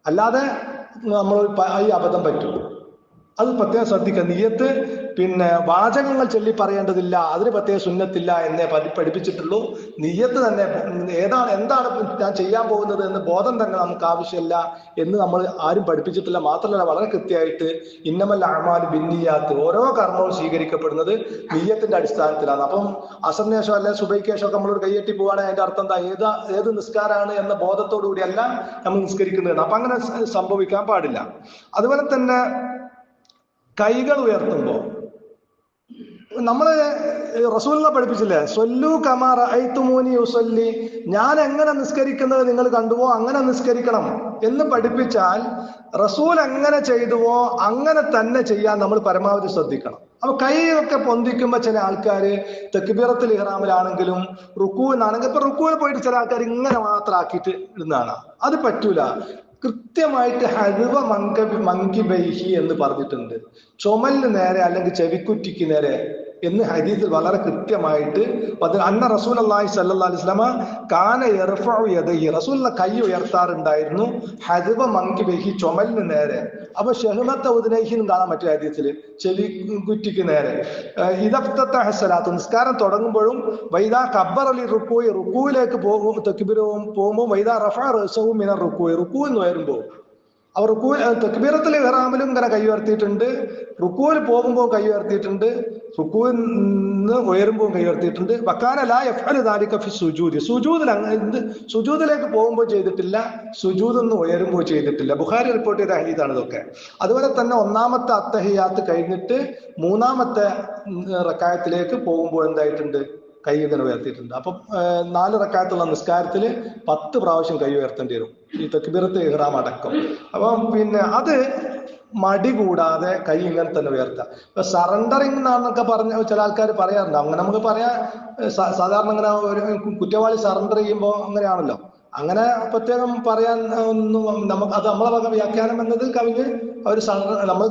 അല്ലാതെ നമ്മൾ ഈ അബദ്ധം പറ്റും. അത് പ്രത്യേകം ശ്രദ്ധിക്കുക. നിയ്യത്ത് പിന്നെ വാചകങ്ങൾ ചൊല്ലി പറയേണ്ടതില്ല, അതിന് പ്രത്യേക സുന്നത്തില്ല എന്നേ പഠിപ്പിച്ചിട്ടുള്ളൂ. നിയ്യത്ത് തന്നെ എന്താണ് ഞാൻ ചെയ്യാൻ പോകുന്നത് എന്ന് ബോധം തന്നെ നമുക്ക് ആവശ്യമില്ല എന്ന് നമ്മൾ ആരും പഠിപ്പിച്ചിട്ടില്ല. മാത്രമല്ല വളരെ കൃത്യമായിട്ട് ഇന്നമൽ അഅ്മാലു ബിന്നിയാത്ത്, ഓരോ കർമ്മവും സ്വീകരിക്കപ്പെടുന്നത് നിയ്യത്തിന്റെ അടിസ്ഥാനത്തിലാണ്. അപ്പം അസറിന് ശേഷം അല്ലെ സുബഹിക്ക് ശേഷം ഒക്കെ നമ്മളൊരു കൈയ്യട്ടി പോവുകയാണെങ്കിൽ അതിന്റെ അർത്ഥം എന്താ? ഏത് നിസ്കാരമാണ് എന്ന ബോധത്തോടു കൂടിയല്ല നമ്മൾ നിസ്കരിക്കുന്നത്. അപ്പൊ അങ്ങനെ സംഭവിക്കാൻ പാടില്ല. അതുപോലെ തന്നെ കൈകൾ ഉയർത്തുമ്പോ നമ്മള് റസൂലിനെ പഠിപ്പിച്ചില്ലേ, സ്വല്ലു കമാ റഅയ്തുമൂനി ഉസല്ലി, ഞാൻ എങ്ങനെ നിസ്കരിക്കുന്നത് നിങ്ങൾ കണ്ടുവോ അങ്ങനെ നിസ്കരിക്കണം എന്ന് പഠിപ്പിച്ചാൽ റസൂൽ എങ്ങനെ ചെയ്തുവോ അങ്ങനെ തന്നെ ചെയ്യാൻ നമ്മൾ പരമാവധി ശ്രദ്ധിക്കണം. അപ്പൊ കൈയൊക്കെ പൊന്തിക്കുമ്പോ ചില ആൾക്കാര് തക്ബീറത്തുൽ ഇഹ്റാമിലാണെങ്കിലും റുക്കൂനാണെങ്കിൽ ഇപ്പൊ റുക്കൂവിൽ പോയിട്ട് ചില ആൾക്കാർ ഇങ്ങനെ മാത്രം ആക്കിയിട്ട് ഇടുന്നതാണ്. അത് പറ്റൂല. കൃത്യമായിട്ട് ഹദവ മങ്കിബൈഹി എന്ന് പറഞ്ഞിട്ടുണ്ട്. ചുമലിന് നേരെ അല്ലെങ്കിൽ ചെവിക്കുറ്റിക്ക് നേരെ എന്ന് ഹദീസിൽ വളരെ കൃത്യമായിട്ട് അന്ന റസൂലുള്ളാഹി സ്വല്ലല്ലാഹു അലൈഹി വസല്ലമ കാന യർഫഉ യദൈഹി, റസൂലിന്റെ കൈ ഉയർത്താറുണ്ടായിരുന്നു ഹദവ മങ്കിബൈഹി, ചുമലിന് നേരെ. അപ്പൊ ഷഹ്മത്ത ഉദ്നൈഹി എന്ന് കാണാൻ മറ്റു ഹദീസിൽ ചെവിക്കുറ്റിക്ക് നേരെ. ഇദഫ്തതഹ സ്വലാത്ത്, നിസ്കാരം തുടങ്ങുമ്പോഴും വൈദാ കബ്ബറ ലി റുക്കൂഇ, റുക്കൂയിലേക്ക് പോകും തക്ബീറും പോകുമ്പോൾ വൈദാ റഫഅ റഅസഹു മിന റുക്കൂഇ, റുക്കൂന്ന് വരുമ്പോൾ അവർ തക്ബീറത്തുൽ ഇഹ്റാമിലും ഇങ്ങനെ കൈ ഉയർത്തിയിട്ടുണ്ട്, റുക്കൂവിൽ പോകുമ്പോൾ കൈ ഉയർത്തിയിട്ടുണ്ട്, റുക്കൂവിൽ നിന്ന് ഉയരുമ്പോൾ കൈ ഉയർത്തിയിട്ടുണ്ട്. വക്കാന ലാ യഫ്അലു ദാലിക ഫി സുജൂദി, സുജൂദിലേക്ക് പോകുമ്പോൾ ചെയ്തിട്ടില്ല, സുജൂദിൽ നിന്ന് ഉയരുമ്പോൾ ചെയ്തിട്ടില്ല. ബുഖാരി റിപ്പോർട്ട് ചെയ്ത ഹദീസാണ് ഇതൊക്കെ. അതുപോലെ തന്നെ ഒന്നാമത്തെ അത്തഹിയാത്ത് കഴിഞ്ഞിട്ട് മൂന്നാമത്തെ റക്അത്തിലേക്ക് പോകുമ്പോൾ എന്തായിട്ടുണ്ട്, കൈ ഇങ്ങനെ ഉയർത്തിയിട്ടുണ്ട്. അപ്പം 4 റക്അത്തുള്ള നിസ്കാരത്തിൽ 10 പ്രാവശ്യം കൈ ഉയർത്തേണ്ടി വരും, ഈ തക്ബീറത്തുൽ ഇഹ്റാം അടക്കം. അപ്പം പിന്നെ അത് മടി കൂടാതെ കൈ ഇങ്ങനെ തന്നെ ഉയർത്താം. ഇപ്പൊ സറണ്ടറിങ് എന്നൊക്കെ പറഞ്ഞ ചില ആൾക്കാർ പറയാറുണ്ട്. അങ്ങനെ നമുക്ക് പറയാം, സാധാരണ അങ്ങനെ ഒരു കുറ്റവാളി സറണ്ടർ ചെയ്യുമ്പോൾ അങ്ങനെയാണല്ലോ. അങ്ങനെ പ്രത്യേകം പറയാൻ ഒന്നും അത് നമ്മളെ വക വ്യാഖ്യാനം എന്നത് കവിഞ്ഞ് അവർ നമ്മൾ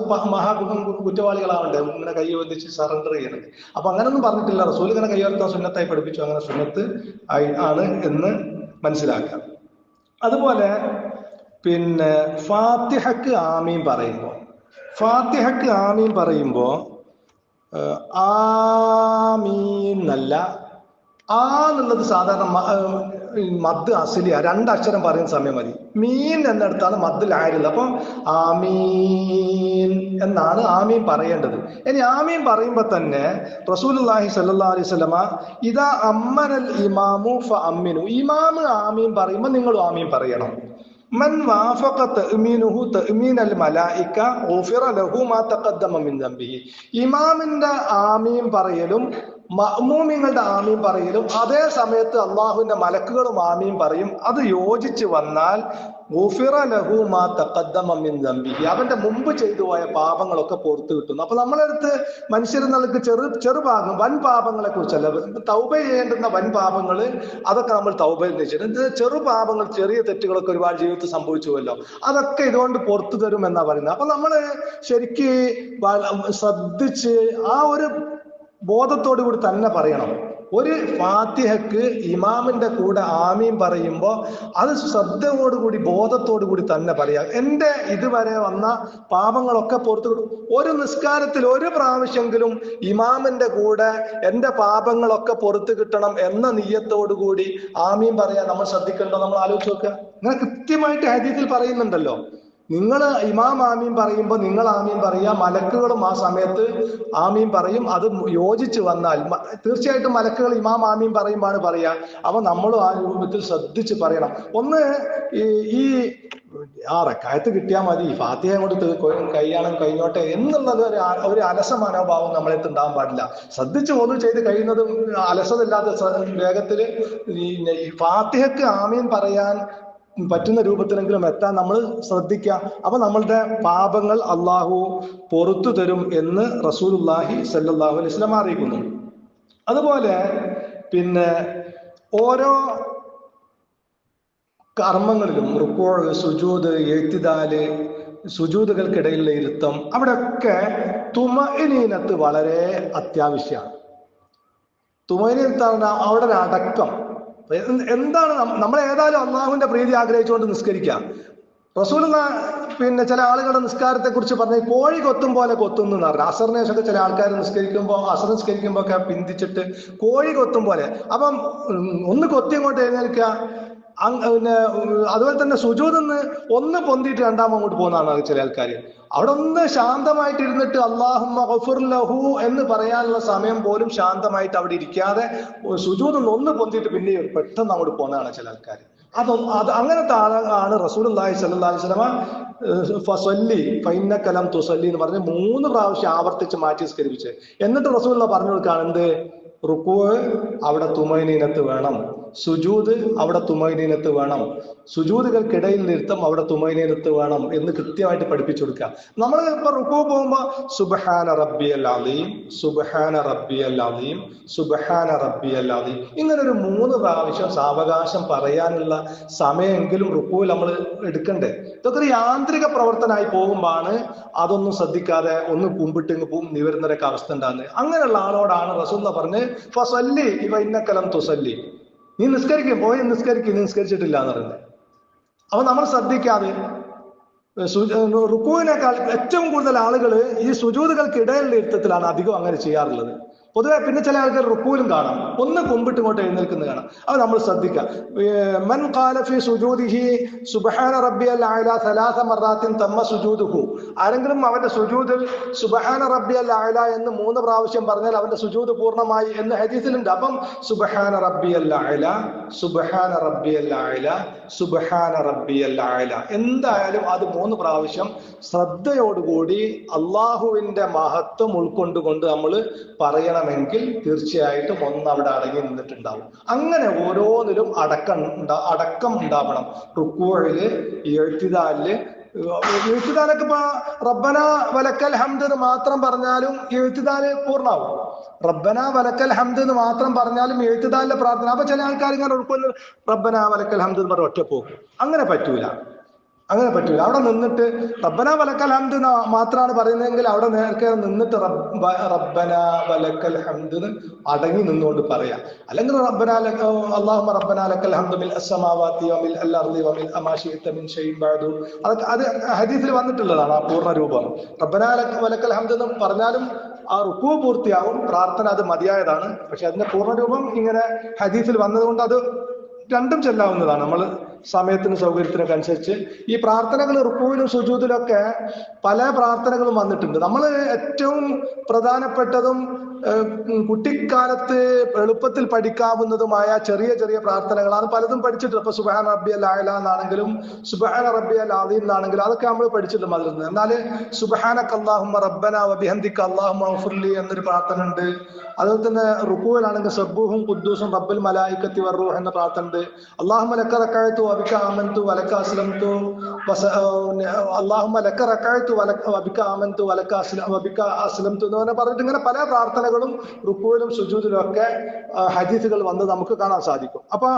കുറ്റവാളികളാവണ്ടേ ഇങ്ങനെ കൈ വന്നിച്ച് സറണ്ടർ ചെയ്യണത്. അപ്പൊ അങ്ങനൊന്നും പറഞ്ഞിട്ടില്ല. റസൂൽ ഇങ്ങനെ കൈ ഉയർത്താൻ സുന്നത്തായി പഠിപ്പിച്ചു. അങ്ങനെ സുന്നത്ത് ആണ് എന്ന് മനസ്സിലാക്കാം. അതുപോലെ പിന്നെ ഫാത്തിഹക്ക് ആമീൻ പറയുമ്പോ ആമീൻ എന്നല്ല, ആ എന്നുള്ളത് സാധാരണ മദ് അസ്ലിയ, 2 അക്ഷരം പറയുന്ന സമയം മതി. മീൻ എന്നിടത്താണ് മദ്ദുൽ ആരിൽ. അപ്പം ആമീൻ എന്നാണ് ആമീൻ പറയേണ്ടത്. ഇനി ആമീൻ പറയുമ്പോ തന്നെ റസൂലുള്ളാഹി സ്വല്ലല്ലാഹു അലൈഹി വസല്ലമ ഇദാ അമ്മനൽ ഇമാമു ഫഅമ്മിനു, ഇമാം ആമീൻ പറയുമ്പോൾ നിങ്ങളും ആമീൻ പറയണം. മൻ വാഫഖ തഅ്മീനുഹു തഅ്മീനൽ മലായിക ഗുഫിറ ലഹു മാ തഖദ്ദമ മിൻ ദംബിഹി, ഇമാമിന്റെ ആമീൻ പറയലും മഅ്മൂമിങ്ങളുടെ ആമീൻ പറയലും അതേ സമയത്ത് അള്ളാഹുവിന്റെ മലക്കുകളും ആമീൻ പറയും. അത് യോജിച്ച് വന്നാൽ ഗുഫിറ ലഹു മാ തഖദ്ദമ മിൻ ദംബിഹി, അവന്റെ മുമ്പ് ചെയ്തു പോയ പാപങ്ങളൊക്കെ പുറത്തു കിട്ടുന്നു. അപ്പൊ നമ്മളടുത്ത് മനുഷ്യരെന്നുള്ളക്ക് ചെറുഭാഗം വൻ പാപങ്ങളെ കുറിച്ചല്ല, തൗബ ചെയ്യേണ്ടുന്ന വൻ പാപങ്ങൾ അതൊക്കെ നമ്മൾ തൗബ വെച്ചിട്ടുണ്ട്. ചെറു പാപങ്ങൾ, ചെറിയ തെറ്റുകളൊക്കെ ഒരുപാട് ജീവിതത്തിൽ സംഭവിച്ചുവല്ലോ, അതൊക്കെ ഇതുകൊണ്ട് പുറത്തു തരും എന്നാ പറയുന്നത്. അപ്പൊ നമ്മള് ശരിക്ക് ശ്രദ്ധിച്ച് ആ ഒരു ബോധത്തോടു കൂടി തന്നെ പറയണം. ഒരു ഫാത്തിഹക്ക് ഇമാമിന്റെ കൂടെ ആമീൻ പറയുമ്പോ അത് ശ്രദ്ധയോടുകൂടി ബോധത്തോടു കൂടി തന്നെ പറയാം. എന്റെ ഇതുവരെ വന്ന പാപങ്ങളൊക്കെ പുറത്തു കിട്ടും. ഒരു നിസ്കാരത്തിൽ ഒരു പ്രാവശ്യമെങ്കിലും ഇമാമിന്റെ കൂടെ എന്റെ പാപങ്ങളൊക്കെ പുറത്തു കിട്ടണം എന്ന നിയ്യത്തോടു കൂടി ആമീൻ പറയാൻ നമ്മൾ ശ്രദ്ധിക്കണ്ടോ? നമ്മൾ ആലോചിച്ച് നോക്കുക. ഇങ്ങനെ കൃത്യമായിട്ട് ഹദീസിൽ പറയുന്നുണ്ടല്ലോ. നിങ്ങൾ ഇമാം ആമീൻ പറയുമ്പോൾ നിങ്ങൾ ആമീൻ പറയുക, മലക്കുകളും ആ സമയത്ത് ആമീൻ പറയും. അത് യോജിച്ച് വന്നാൽ തീർച്ചയായിട്ടും മലക്കുകൾ ഇമാം ആമീൻ പറയുമ്പോഴാണ് പറയുക. അപ്പൊ നമ്മളും ആ രൂപത്തിൽ ശ്രദ്ധിച്ച് പറയണം. ഒന്ന് ഈ റക്കായത്ത് കിട്ടിയാൽ മതി, ഫാത്തിഹ കൊണ്ട് കഴിഞ്ഞോട്ടെ എന്നുള്ളത് ഒരു അലസ മനോഭാവം നമ്മളെടുത്ത് ഉണ്ടാകാൻ പാടില്ല. ശ്രദ്ധിച്ച് ഒന്നും ചെയ്ത് കഴിയുന്നതും അലസതല്ലാത്ത വേഗത്തില് ഈ ഫാത്തിഹക്ക് ആമീൻ പറയാൻ പറ്റുന്ന രൂപത്തിലെങ്കിലും എത്താൻ നമ്മൾ ശ്രദ്ധിക്കുക. അപ്പൊ നമ്മളുടെ പാപങ്ങൾ അള്ളാഹു പൊറത്തു തരും എന്ന് റസൂലുള്ളാഹി സ്വല്ലല്ലാഹു അലൈഹി വസല്ലം അറിയിക്കുന്നു. അതുപോലെ പിന്നെ ഓരോ കർമ്മങ്ങളിലും റുക്കൂ, സുജൂദ്, ഇഅ്തിദാല്, സുജൂദുകൾക്കിടയിലുള്ള ഇരുത്തം, അവിടെയൊക്കെ തുമഇനീനത്ത് വളരെ അത്യാവശ്യമാണ്. തുമഇനീനത്ത് അവിടെ ഒരു അടക്കം. എന്താണ് നമ്മൾ ഏതായാലും അള്ളാഹുവിന്റെ പ്രീതി ആഗ്രഹിച്ചുകൊണ്ട് നിസ്കരിക്കാം. റസൂലുള്ള പിന്നെ ചില ആളുകളുടെ നിസ്കാരത്തെ കുറിച്ച് പറഞ്ഞ കോഴി കൊത്തും പോലെ കൊത്തുന്നു എന്ന് പറഞ്ഞു. അസറിന് ശേഷമൊക്കെ ചില ആൾക്കാർ അസർ നിസ്കരിക്കുമ്പോ ഒക്കെ പിന്തിച്ചിട്ട് കോഴി കൊത്തും പോലെ. അപ്പം ഒന്ന് കൊത്തി അങ്ങോട്ട് എഴുന്നേൽക്കുക, പിന്നെ അതുപോലെ തന്നെ സുജൂദിന്ന് ഒന്ന് പൊന്തിയിട്ട് രണ്ടാമത് അങ്ങോട്ട് പോകുന്നതാണ് ചില ആൾക്കാർ. അവിടെ ഒന്ന് ശാന്തമായിട്ട് ഇരുന്നിട്ട് അല്ലാഹുമ്മ ഗഫിർ ലഹു എന്ന് പറയാനുള്ള സമയം പോലും ശാന്തമായിട്ട് അവിടെ ഇരിക്കാതെ സുജൂദിന്ന് ഒന്ന് പൊന്തിയിട്ട് പിന്നെ പെട്ടെന്ന് അങ്ങോട്ട് പോകുന്നതാണ് ചില ആൾക്കാർ. അത് അങ്ങനത്തെ ആളാണ് റസൂലുള്ളാഹി സ്വല്ലല്ലാഹു അലൈഹി വസല്ലം ഫസല്ലി ഫഇന്നക ലം തുസല്ലി എന്ന് പറഞ്ഞ് 3 പ്രാവശ്യം ആവർത്തിച്ച് മാറ്റി നിസ്കരിപ്പിച്ച്. എന്നിട്ട് റസൂലുള്ളാഹി പറഞ്ഞു കൊടുക്കുകയാണ് എന്ത്? റുക്കൂ അവിടെ തുമൈനീനത്ത് വേണം, സുജൂദ് അവിടെ തുമൈനീനത്ത് വേണം, സുജൂദുകൾക്കിടയിൽ നിർത്തം അവിടെ തുമൈനീനത്ത് വേണം എന്ന് കൃത്യമായിട്ട് പഠിപ്പിച്ചു കൊടുക്കുക. നമ്മൾ ഇപ്പൊ റുക്കൂ പോകുമ്പോ സുബ്ഹാന റബ്ബിയൽ അലീം, സുബ്ഹാന റബ്ബിയൽ അലീം, സുബ്ഹാന റബ്ബിയൽ അലീം, ഇങ്ങനെ ഒരു 3 പ്രാവശ്യം സാവകാശം പറയാനുള്ള സമയമെങ്കിലും റുക്കൂയിൽ നമ്മൾ എടുക്കണ്ടേ. ഇതൊക്കെ ഒരു യാന്ത്രിക പ്രവർത്തനമായി പോകുമ്പോഴാണ് അതൊന്നും ശ്രദ്ധിക്കാതെ ഒന്ന് കുമ്പിട്ട് നിവരുന്നൊരൊക്കെ അവസ്ഥ ഉണ്ടാകുന്നത്. അങ്ങനെയുള്ള ആളോടാണ് റസൂലുള്ളാഹി പറഞ്ഞ് ഫസല്ലി ഫഇന്നക ലം തുസല്ലി, നീ നിസ്കരിക്കും, പോയി നിസ്കരിച്ചിട്ടില്ല എന്ന് പറയുന്നത്. അപ്പൊ നമ്മൾ ശ്രദ്ധിക്കാതെ റുക്കൂവിനേക്കാൾ ഏറ്റവും കൂടുതൽ ആളുകൾ ഈ സുജൂദുകൾക്കിടയിലുള്ള ഇരുത്തത്തിലാണ് അധികം അങ്ങനെ ചെയ്യാറുള്ളത്. പൊതുവെ പിന്നെ ചില ആൾക്കാർ റുക്കൂലും കാണാം, ഒന്ന് കുമ്പിട്ട് ഇങ്ങോട്ട് എഴുന്നേൽക്കുന്നത് കാണാം. അത് നമ്മൾ ശ്രദ്ധിക്കുക. മൻ ഖാല ഫീ സുജൂദിഹി സുബ്ഹാന റബ്ബിയൽ അഅല 3 മർറാത്തിൻ തമ്മ സുജൂദുഹു, ആരെങ്കിലും അവന്റെ സുജൂദിൽ സുബ്ഹാന റബ്ബിയൽ അഅല എന്ന് 3 പ്രാവശ്യം പറഞ്ഞാൽ അവന്റെ സുജൂദ് പൂർണ്ണമായി എന്ന് ഹദീസിലുണ്ട്. അപ്പം സുബ്ഹാന റബ്ബിയൽ അഅല, സുബ്ഹാന റബ്ബിയൽ അഅല, സുബ്ഹാന റബ്ബിയൽ അഅല, എന്തായാലും അത് 3 പ്രാവശ്യം ശ്രദ്ധയോടുകൂടി അള്ളാഹുവിന്റെ മഹത്വം ഉൾക്കൊണ്ടുകൊണ്ട് നമ്മൾ പറയണമെങ്കിൽ തീർച്ചയായിട്ടും ഒന്ന് അവിടെ അടങ്ങി നിന്നിട്ടുണ്ടാവും. അങ്ങനെ ഓരോന്നിലും അടക്കം ഉണ്ടാവണം. റുക്കൂഇല്, ഇഅ്തിദാലില്, ഇഅ്തിദാലൊക്കെ ഇപ്പൊ റബ്ബന വലക്കൽ ഹംദ് എന്ന് മാത്രം പറഞ്ഞാലും ഇഅ്തിദാല് പൂർണ്ണാവും. റബ്ബന വലക്കൽ ഹംദ് എന്ന് മാത്രം പറഞ്ഞാലും ഇഅ്തിദാലിലെ പ്രാർത്ഥന. അപ്പൊ ചില ആൾക്കാർ ഇങ്ങനെ ഉൾക്കൊള്ളും റബ്ബന വലക്കൽ ഹംദ് എന്ന് പറഞ്ഞ ഒറ്റ പോകും. അങ്ങനെ പറ്റൂല. അവിടെ നിന്നിട്ട് റബ്ബന വലക്കൽ ഹംദ് മാത്രമാണ് പറയുന്നതെങ്കിൽ അവിടെ നേരത്തെ നിന്നിട്ട് റബ്ബന വലക്കൽ ഹംദ് അടങ്ങി നിന്നുകൊണ്ട് പറയാം. അല്ലെങ്കിൽ അല്ലാഹുമ്മ റബ്ബന ലക്കൽ ഹംദു മിൽ അസ്സമാവാതി വമിൽ അൽ അർളി വമിൽ അമാ ശിഅത മിൻ ഷൈഇൻ ബഅദു, അത് ഹദീസിൽ വന്നിട്ടുള്ളതാണ് ആ പൂർണ്ണ രൂപം. റബ്ബന വലക്കൽ ഹംദ് എന്ന് പറഞ്ഞാലും ആ റുക്കൂ പൂർത്തിയാവും, പ്രാർത്ഥന അത് മതിയായതാണ്. പക്ഷെ അതിന്റെ പൂർണ്ണ രൂപം ഇങ്ങനെ ഹദീസിൽ വന്നതുകൊണ്ട് അത് രണ്ടും ചെല്ലാവുന്നതാണ്. നമ്മൾ സമയത്തിനും സൗകര്യത്തിനൊക്കെ അനുസരിച്ച്. ഈ പ്രാർത്ഥനകൾ റുക്കൂവിലും സുജൂദിലൊക്കെ പല പ്രാർത്ഥനകളും വന്നിട്ടുണ്ട്. നമ്മൾ ഏറ്റവും പ്രധാനപ്പെട്ടതും കുട്ടിക്കാലത്ത് എളുപ്പത്തിൽ പഠിക്കാവുന്നതുമായ ചെറിയ ചെറിയ പ്രാർത്ഥനകളാണ് പലതും പഠിച്ചിട്ടുണ്ട്. ഇപ്പൊ സുബ്ഹാന റബ്ബിയൽ അഅല എന്നാണെങ്കിലും സുബ്ഹാന റബ്ബിയൽ അദീം എന്നാണെങ്കിലും അതൊക്കെ നമ്മൾ പഠിച്ചിട്ടുണ്ട് അതിൽ നിന്ന്. എന്നാൽ സുബ്ഹാനക അല്ലാഹുമ്മ റബ്ബന വബിഹംദിക അല്ലാഹുമ്മ ഗഫിർലി എന്നൊരു പ്രാർത്ഥന ഉണ്ട്. അതുപോലെ തന്നെ റുക്കൂവിലാണെങ്കിൽ സബ്ബൂഹും ഖുദ്ദൂസും റബ്ബുൽ മലായികത്തി വറൂഹ് എന്ന പ്രാർത്ഥന ഉണ്ട്. അല്ലാഹുമ്മ ലക റകഅതു വബിക ആമൻതു വലക അസ്ലംതു അല്ലാഹുമ്മ ലക റകഅതു വബിക ആമൻതു വലക അസ്ലംതു എന്ന് പറഞ്ഞിട്ട് ഇങ്ങനെ പല പ്രാർത്ഥനകളും റുക്കൂവിലും സുജൂദിലും ഒക്കെ ഹദീസുകൾ വന്ന് നമുക്ക് കാണാൻ സാധിക്കും. അപ്പൊ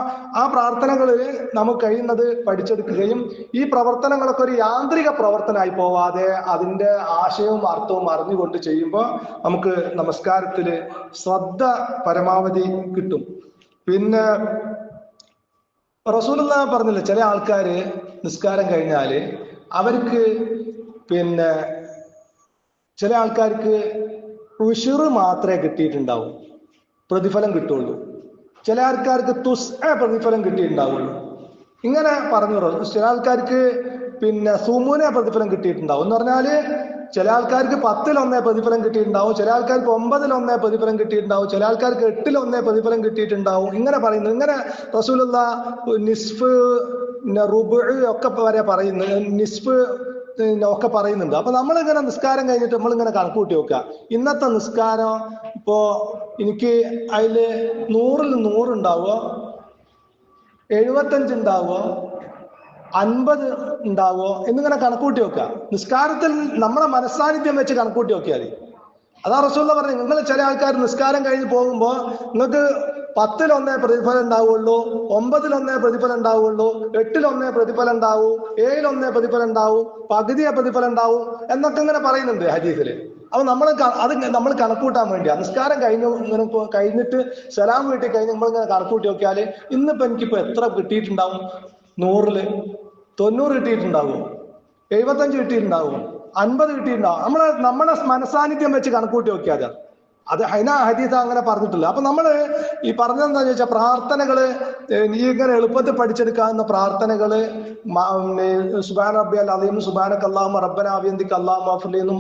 ആ പ്രാർത്ഥനകൾ നമുക്ക് കഴിയുന്നത് പഠിച്ചെടുക്കുകയും ഈ പ്രവർത്തനങ്ങളൊക്കെ ഒരു യാന്ത്രിക പ്രവർത്തനമായി പോവാതെ അതിന്റെ ആശയവും അർത്ഥവും അറിഞ്ഞുകൊണ്ട് ചെയ്യുമ്പോൾ നമുക്ക് നമസ്കാരത്തില് ശ്രദ്ധ പരമാവധി കിട്ടും. പിന്നെ റസൂലുള്ളാഹി പറഞ്ഞില്ലേ, ചില ആൾക്കാര് നിസ്കാരം കഴിഞ്ഞാല് അവർക്ക് പിന്നെ ചില ആൾക്കാർക്ക് ഉശുറ് മാത്രമേ കിട്ടിയിട്ടുണ്ടാവും, പ്രതിഫലം കിട്ടുള്ളൂ. ചില ആൾക്കാർക്ക് പ്രതിഫലം കിട്ടിയിട്ടുണ്ടാവുള്ളൂ. ഇങ്ങനെ പറഞ്ഞു. ചില ആൾക്കാർക്ക് പിന്നെ സുമൂനെ പ്രതിഫലം കിട്ടിയിട്ടുണ്ടാവും എന്ന് പറഞ്ഞാല് ചില ആൾക്കാർക്ക് 10 പ്രതിഫലം കിട്ടിയിട്ടുണ്ടാവും, ചില ആൾക്കാർക്ക് 9 പ്രതിഫലം കിട്ടിയിട്ടുണ്ടാവും, ചില ആൾക്കാർക്ക് 8 പ്രതിഫലം കിട്ടിയിട്ടുണ്ടാവും. ഇങ്ങനെ പറയുന്നു. ഇങ്ങനെ റസൂലുള്ളാഹി നിസ്ഫ് റുബ് ഒക്കെ വരെ പറയുന്നു, നിസ്ഫ് ഒക്കെ പറയുന്നുണ്ട്. അപ്പൊ നമ്മളിങ്ങനെ നിസ്കാരം കഴിഞ്ഞിട്ട് നമ്മളിങ്ങനെ കണക്കൂട്ടി വെക്കുക. ഇന്നത്തെ നിസ്കാരം ഇപ്പോ എനിക്ക് അതില് 100ൽ 100 ഉണ്ടാവോ, 75 ഉണ്ടാവോ, 50 ഉണ്ടാവോ എന്നിങ്ങനെ കണക്കൂട്ടി വെക്കുക. നിസ്കാരത്തിൽ നമ്മുടെ മനസ്സാന്നിധ്യം വെച്ച് കണക്കൂട്ടി വെക്കിയാൽ മതി. അതാ റസൂലുള്ളാഹി പറഞ്ഞു, നിങ്ങൾ ചില ആൾക്കാർ നിസ്കാരം കഴിഞ്ഞ് പോകുമ്പോൾ നിങ്ങൾക്ക് 10 പ്രതിഫലം ഉണ്ടാവുള്ളൂ, 9 പ്രതിഫലം ഉണ്ടാവുള്ളൂ, 8 പ്രതിഫലം ഉണ്ടാവും, 7 പ്രതിഫലം ഉണ്ടാവും, പകുതിയെ പ്രതിഫലം ഉണ്ടാവും എന്നൊക്കെ ഇങ്ങനെ പറയുന്നുണ്ട് ഹദീസില്. അപ്പൊ നമ്മൾ കണക്കൂട്ടാൻ വേണ്ടിയാ. നിസ്കാരം കഴിഞ്ഞിട്ട് സലാം വീട്ടി കഴിഞ്ഞ് നമ്മളിങ്ങനെ കണക്കൂട്ടി നോക്കിയാല് ഇന്നിപ്പോ എനിക്കിപ്പോ എത്ര കിട്ടിയിട്ടുണ്ടാവും? 100ൽ 90 കിട്ടിയിട്ടുണ്ടാവും, 75 കിട്ടിയിട്ടുണ്ടാവും, 50 കിട്ടിയിട്ടുണ്ടാവും. നമ്മുടെ മനസാന്നിധ്യം വെച്ച് കണക്കൂട്ടി നോക്കിയാൽ അത് ഹദീസ് അങ്ങനെ പറഞ്ഞിട്ടില്ല. അപ്പൊ നമ്മള് ഈ പറഞ്ഞെന്താന്ന് ചോദിച്ചാൽ പ്രാർത്ഥനകള് നീ ഇങ്ങനെ എളുപ്പത്തിൽ പഠിച്ചെടുക്കാവുന്ന പ്രാർത്ഥനകള് സുബ്ഹാന റബ്ബിയൽ അദീം, സുബ്ഹാനക അല്ലാഹുമ്മ റബ്ബനാ വബിഹംദിക അല്ലാഹുമ്മ ഗഫിർലി എന്നും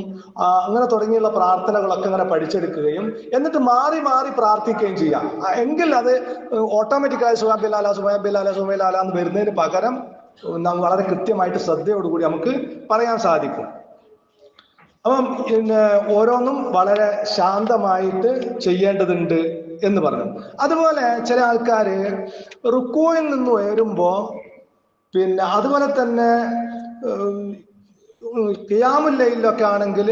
അങ്ങനെ തുടങ്ങിയുള്ള പ്രാർത്ഥനകളൊക്കെ ഇങ്ങനെ പഠിച്ചെടുക്കുകയും എന്നിട്ട് മാറി മാറി പ്രാർത്ഥിക്കുകയും ചെയ്യാം. എങ്കിൽ അത് ഓട്ടോമാറ്റിക്കായി സുബ്ഹാന റബ്ബിയൽ അഅല, സുബ്ഹാന റബ്ബിയൽ അഅല, സുബ്ഹാന റബ്ബിയൽ അഅല എന്ന് വരുന്നതിന് പകരം വളരെ കൃത്യമായിട്ട് ശ്രദ്ധയോടുകൂടി നമുക്ക് പറയാൻ സാധിക്കും. അപ്പം പിന്നെ ഓരോന്നും വളരെ ശാന്തമായിട്ട് ചെയ്യേണ്ടതുണ്ട് എന്ന് പറഞ്ഞു. അതുപോലെ ചില ആൾക്കാര് റുക്കൂയിൽ നിന്ന് ഉയരുമ്പോ പിന്നെ അതുപോലെ തന്നെ ഖിയാമുൽ ലൈലിലൊക്കെ ആണെങ്കിൽ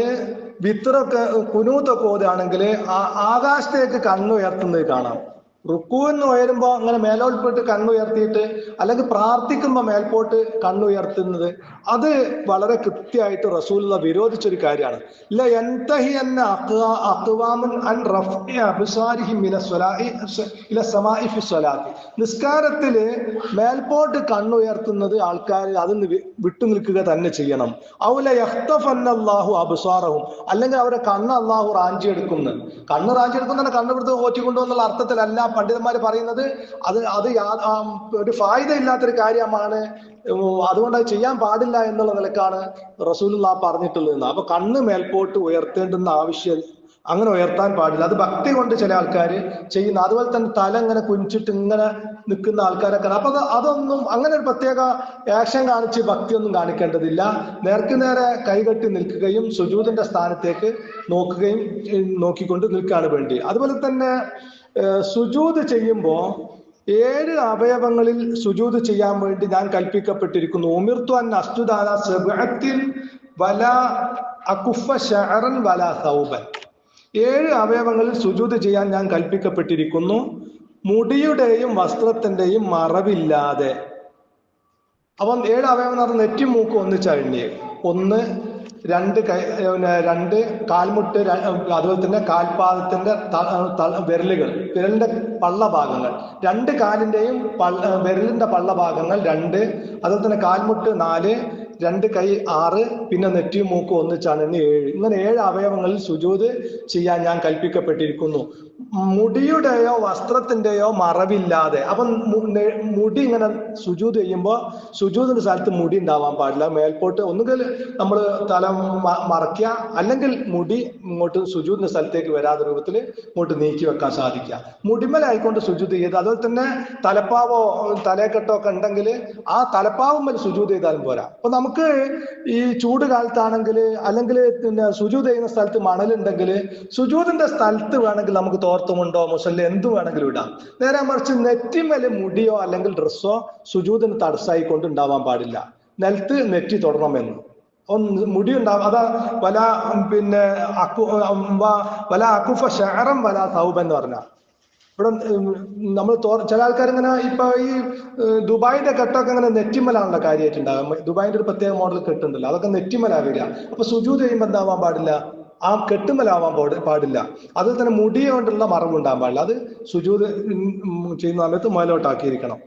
വിത്രൊക്കെ കുനൂത്തൊക്കെ ഓതുകയാണെങ്കിൽ ആകാശത്തേക്ക് കണ്ണുയർത്തുന്നത് കാണാം. റുക്കൂന്ന് ഉയരുമ്പോ അങ്ങനെ മേലോട്ട് കണ്ണുയർത്തിയിട്ട് അല്ലെങ്കിൽ പ്രാർത്ഥിക്കുമ്പോ മേൽപോട്ട് കണ്ണുയർത്തുന്നത് അത് വളരെ കൃത്യമായിട്ട് റസൂലുള്ളാഹി വിരോധിച്ചൊരു കാര്യമാണ്. നിസ്കാരത്തില് മേൽപോട്ട് കണ്ണുയർത്തുന്നത് ആൾക്കാർ അതിന് വിട്ടു നിൽക്കുക തന്നെ ചെയ്യണം. ഔലയഖ്തഫന്നല്ലാഹു അബ്സാറഹും, അല്ലെങ്കിൽ അവരെ കണ്ണ് അല്ലാഹു റാഞ്ചിയെടുക്കുന്നു. കണ്ണ് റാഞ്ചിയെടുക്കുന്ന കണ്ണുപിടുത്ത് ഓറ്റിക്കൊണ്ടുവന്നുള്ള അർത്ഥത്തിലല്ല പണ്ഡിതന്മാർ പറയുന്നത്. അത് ഒരു ഫായിദ ഇല്ലാത്തൊരു കാര്യമാണ്, അതുകൊണ്ട് അത് ചെയ്യാൻ പാടില്ല എന്നുള്ള നിലക്കാണ് റസൂലുള്ളാഹി പറഞ്ഞിട്ടുള്ളത്. അപ്പൊ കണ്ണ് മേൽപോട്ട് ഉയർത്തേണ്ടുന്ന ആവശ്യം, അങ്ങനെ ഉയർത്താൻ പാടില്ല. അത് ഭക്തി കൊണ്ട് ചില ആൾക്കാർ ചെയ്യുന്ന. അതുപോലെ തന്നെ തല ഇങ്ങനെ കുനിച്ചിട്ട് ഇങ്ങനെ നിൽക്കുന്ന ആൾക്കാരൊക്കെ. അപ്പൊ അതൊന്നും അങ്ങനെ ഒരു പ്രത്യേക ആക്ഷൻ കാണിച്ച് ഭക്തിയൊന്നും കാണിക്കേണ്ടതില്ല. നേർക്ക് നേരെ കൈകെട്ടി നിൽക്കുകയും സുജൂദിന്റെ സ്ഥാനത്തേക്ക് നോക്കിക്കൊണ്ട് നിൽക്കുകയാണ് വേണ്ടി. അതുപോലെ തന്നെ സുജൂദ് ചെയ്യുമ്പോ 7 അവയവങ്ങളിൽ സുജൂദ് ചെയ്യാൻ വേണ്ടി ഞാൻ കൽപ്പിക്കപ്പെട്ടിരിക്കുന്നു. ഉമിർതു അൻ അസ്ജുദ അലാ സബ്അത്തിൻ വലാ അകുഫ ശഅറൻ വലാ സൗബൻ. 7 അവയവങ്ങളിൽ സുജൂദ് ചെയ്യാൻ ഞാൻ കൽപ്പിക്കപ്പെട്ടിരിക്കുന്നു, മുടിയുടെയും വസ്ത്രത്തിന്റെയും മറവില്ലാതെ. അപ്പം 7 അവയവം എന്ന് പറഞ്ഞാൽ നെറ്റി മൂക്ക് ഒന്നിച്ചഴിഞ്ഞ്, 1 2 കാൽമുട്ട്, അതുപോലെ തന്നെ കാൽപാദത്തിന്റെ വിരലിന്റെ പള്ളഭാഗങ്ങൾ, 2 കാലിന്റെയും വിരലിന്റെ പള്ളഭാഗങ്ങൾ 2, അതുപോലെ തന്നെ കാൽമുട്ട് 4, 2 കൈ 6, പിന്നെ നെറ്റിയും മൂക്കും ഒന്നിച്ചാണ് 7. ഇങ്ങനെ 7 അവയവങ്ങളിൽ സുജൂദ് ചെയ്യാൻ ഞാൻ കൽപ്പിക്കപ്പെട്ടിരിക്കുന്നു, മുടിയുടെയോ വസ്ത്രത്തിന്റെയോ മറവില്ലാതെ. അപ്പം മുടി ഇങ്ങനെ സുജൂദ് ചെയ്യുമ്പോൾ സുജൂദിന്റെ സ്ഥലത്ത് മുടി ഉണ്ടാവാൻ പാടില്ല. മേൽപോട്ട് ഒന്നുകിൽ നമ്മൾ തല മറയ്ക്കുക, അല്ലെങ്കിൽ മുടി ഇങ്ങോട്ട് സുജൂദിന്റെ സ്ഥലത്തേക്ക് വരാത്ത രൂപത്തിൽ ഇങ്ങോട്ട് നീക്കി വെക്കാൻ സാധിക്കുക. മുടിമലായിക്കൊണ്ട് സുജൂദ് ചെയ്ത്, അതുപോലെ തന്നെ തലപ്പാവോ തലക്കെട്ടോ ഒക്കെ ഉണ്ടെങ്കിൽ ആ തലപ്പാവുമ്മൽ സുജൂദ് ചെയ്താലും പോരാ. അപ്പൊ നമുക്ക് ഈ ചൂട് കാലത്താണെങ്കിൽ, അല്ലെങ്കിൽ പിന്നെ സുജൂദ് ചെയ്യുന്ന സ്ഥലത്ത് മണലുണ്ടെങ്കിൽ സുജൂദിന്റെ സ്ഥലത്ത് വേണമെങ്കിൽ നമുക്ക് തോർത്തുമുണ്ടോ മുസല്ല എന്ത് വേണമെങ്കിലും ഇടാം. നേരെ മറിച്ച് നെറ്റിമേല് മുടിയോ അല്ലെങ്കിൽ ഡ്രസ്സോ സുജൂദിന് തടസ്സമായിക്കൊണ്ട് ഉണ്ടാവാൻ പാടില്ല. നിലത്ത് നെറ്റി തൊടണമെന്ന് മുടി ഉണ്ടാവും. അതാ വല പിന്നെ വല അക്കുഫ ഷഅറൻ വല തൗബൻ എന്ന് പറഞ്ഞ ഇവിടെ നമ്മൾ ചില ആൾക്കാർ ഇങ്ങനെ ഇപ്പൊ ഈ ദുബായിന്റെ കെട്ടൊക്കെ ഇങ്ങനെ നെറ്റിമലാണല്ലോ കാര്യമായിട്ടുണ്ടാകും. ദുബായിന്റെ ഒരു പ്രത്യേക മോഡൽ കെട്ടുണ്ടല്ലോ, അതൊക്കെ നെറ്റിമലാവില്ല. അപ്പൊ സുജൂദ് ചെയ്യുമ്പോൾ എന്താവാൻ പാടില്ല, ആ കെട്ടുമലാവാൻ പാടില്ല. അതുപോലെ തന്നെ മുടി കൊണ്ടുള്ള മറവുണ്ടാകാൻ പാടില്ല. അത് സുജൂദ് ചെയ്യുന്ന സമയത്ത് മേലോട്ടാക്കിയിരിക്കണം.